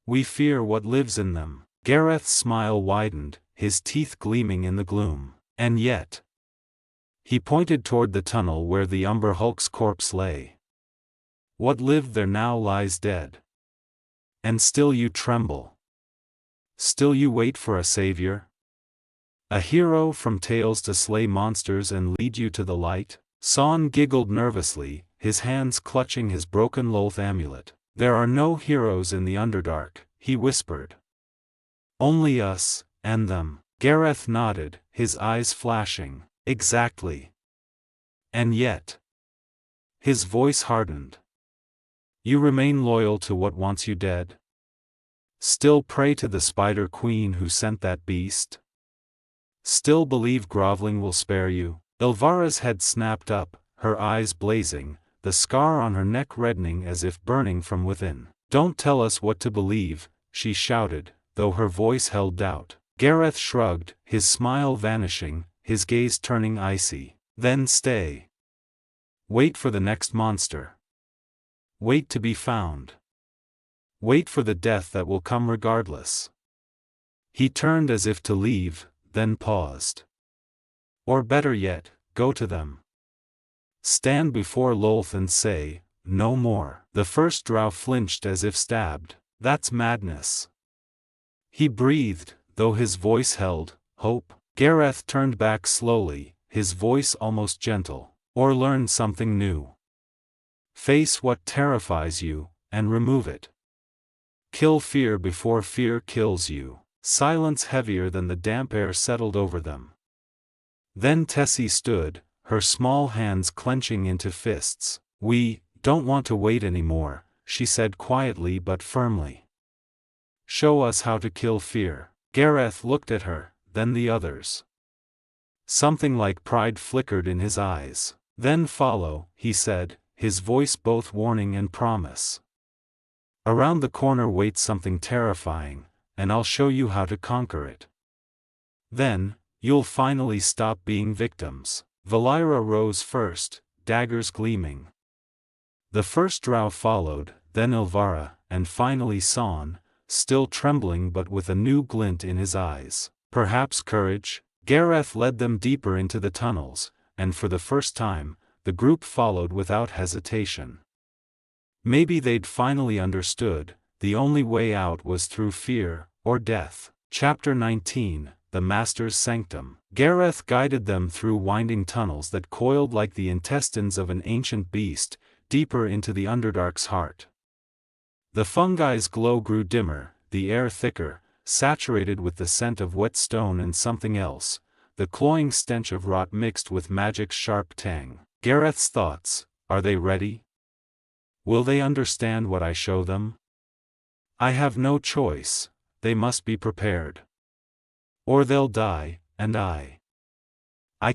We fear what lives in them. Gareth's smile widened, his teeth gleaming in the gloom. And yet. He pointed toward the tunnel where the Umber Hulk's corpse lay. What lived there now lies dead. And still you tremble. Still you wait for a savior? A hero from tales to slay monsters and lead you to the light? Son giggled nervously, his hands clutching his broken Lolth amulet. There are no heroes in the Underdark, he whispered. Only us, and them. Gareth nodded, his eyes flashing. Exactly. And yet. His voice hardened. You remain loyal to what wants you dead? Still pray to the Spider Queen who sent that beast? Still believe groveling will spare you? Ilvara's head snapped up, her eyes blazing, the scar on her neck reddening as if burning from within. Don't tell us what to believe, she shouted, though her voice held doubt. Gareth shrugged, his smile vanishing, his gaze turning icy. Then stay. Wait for the next monster. Wait to be found. Wait for the death that will come regardless. He turned as if to leave, then paused. Or better yet, go to them. Stand before Lolth and say, no more. The first Drow flinched as if stabbed. That's madness. He breathed, though his voice held hope. Gareth turned back slowly, his voice almost gentle. Or learn something new. Face what terrifies you, and remove it. Kill fear before fear kills you. Silence heavier than the damp air settled over them. Then Tessie stood, her small hands clenching into fists. We don't want to wait anymore, she said quietly but firmly. Show us how to kill fear. Gareth looked at her, then the others. Something like pride flickered in his eyes. Then follow, he said, his voice both warning and promise. Around the corner waits something terrifying, and I'll show you how to conquer it. Then, you'll finally stop being victims. Valyra rose first, daggers gleaming. The first Drow followed, then Ilvara, and finally Son, still trembling but with a new glint in his eyes. Perhaps courage? Gareth led them deeper into the tunnels, and for the first time, the group followed without hesitation. Maybe they'd finally understood, the only way out was through fear, or death. Chapter 19, The Master's Sanctum. Gareth guided them through winding tunnels that coiled like the intestines of an ancient beast, deeper into the Underdark's heart. The fungi's glow grew dimmer, the air thicker, saturated with the scent of wet stone and something else, the cloying stench of rot mixed with magic's sharp tang. Gareth's thoughts: are they ready? Will they understand what I show them? I have no choice, they must be prepared. Or they'll die, and I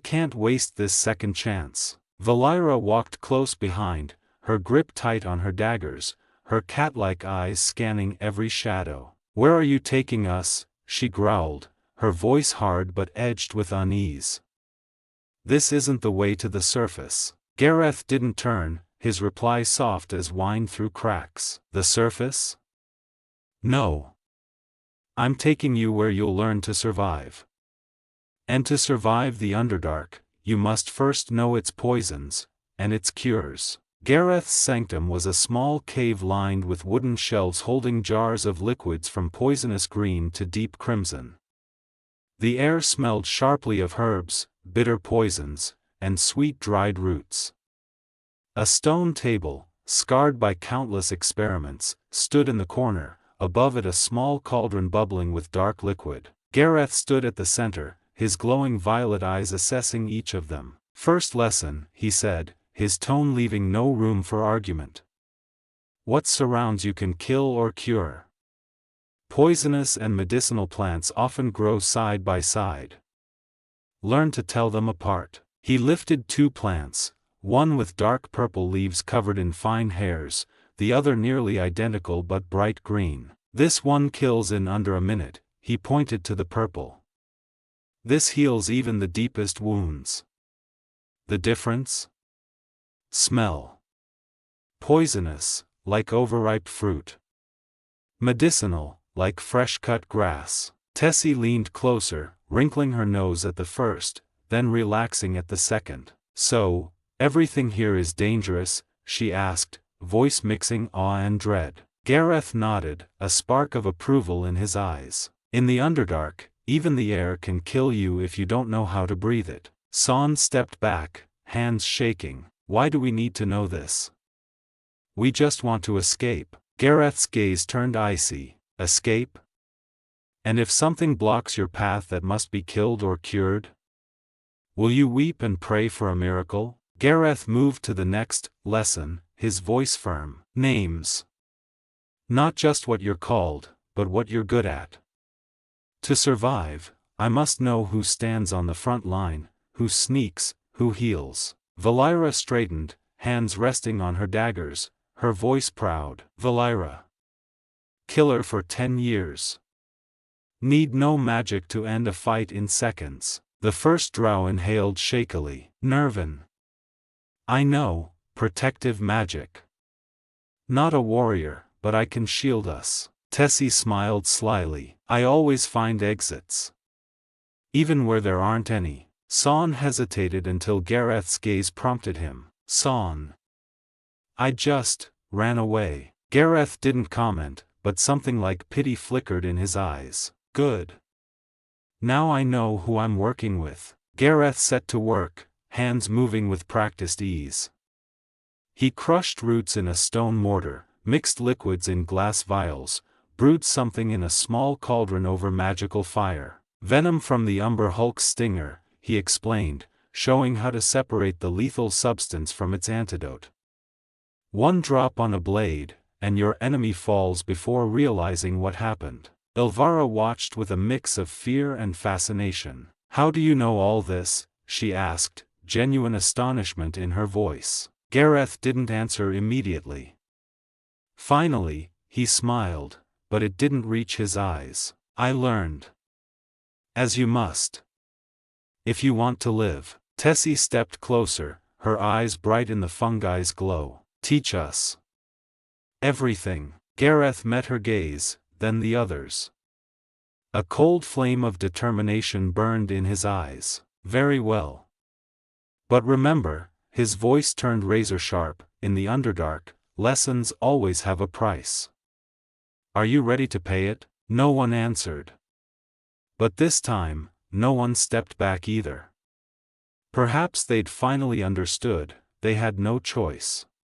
can't waste this second chance. Valyra walked close behind, her grip tight on her daggers, her cat-like eyes scanning every shadow. Where are you taking us? She growled, her voice hard but edged with unease. This isn't the way to the surface. Gareth didn't turn, his reply soft as wine through cracks. The surface? No. I'm taking you where you'll learn to survive. And to survive the Underdark, you must first know its poisons, and its cures. Gareth's sanctum was a small cave lined with wooden shelves holding jars of liquids from poisonous green to deep crimson. The air smelled sharply of herbs, bitter poisons, and sweet dried roots. A stone table, scarred by countless experiments, stood in the corner, above it a small cauldron bubbling with dark liquid. Gareth stood at the center, his glowing violet eyes assessing each of them. First lesson, he said, his tone leaving no room for argument. What surrounds you can kill or cure. Poisonous and medicinal plants often grow side by side. Learn to tell them apart. He lifted 2 plants, one with dark purple leaves covered in fine hairs, the other nearly identical but bright green. This one kills in under a minute, he pointed to the purple. This heals even the deepest wounds. The difference? Smell. Poisonous, like overripe fruit. Medicinal, like fresh-cut grass. Tessie leaned closer, wrinkling her nose at the first, then relaxing at the second. So, everything here is dangerous? She asked, voice mixing awe and dread. Gareth nodded, a spark of approval in his eyes. In the Underdark, even the air can kill you if you don't know how to breathe it. Son stepped back, hands shaking. Why do we need to know this? We just want to escape. Gareth's gaze turned icy. Escape? And if something blocks your path that must be killed or cured? Will you weep and pray for a miracle? Gareth moved to the next lesson, his voice firm. Names. Not just what you're called, but what you're good at. To survive, I must know who stands on the front line, who sneaks, who heals. Valyra straightened, hands resting on her daggers, her voice proud. Valyra. Killer for 10 years. Need no magic to end a fight in seconds. The first Drow inhaled shakily. Nervin. I know, protective magic. Not a warrior, but I can shield us. Tessie smiled slyly. I always find exits. Even where there aren't any. Son hesitated until Gareth's gaze prompted him. Son. I just ran away. Gareth didn't comment, but something like pity flickered in his eyes. Good. Now I know who I'm working with. Gareth set to work, hands moving with practiced ease. He crushed roots in a stone mortar, mixed liquids in glass vials, brewed something in a small cauldron over magical fire. Venom from the umber hulk's stinger, he explained, showing how to separate the lethal substance from its antidote. 1 drop on a blade, and your enemy falls before realizing what happened. Elvira watched with a mix of fear and fascination. How do you know all this? She asked, genuine astonishment in her voice. Gareth didn't answer immediately. Finally, he smiled, but it didn't reach his eyes. I learned. As you must. If you want to live. Tessie stepped closer, her eyes bright in the fungi's glow. Teach us. Everything. Gareth met her gaze, then the others. A cold flame of determination burned in his eyes. Very well. But remember, his voice turned razor sharp, in the Underdark, lessons always have a price. Are you ready to pay it? No one answered. But this time, no one stepped back either. Perhaps they'd finally understood, they had no choice.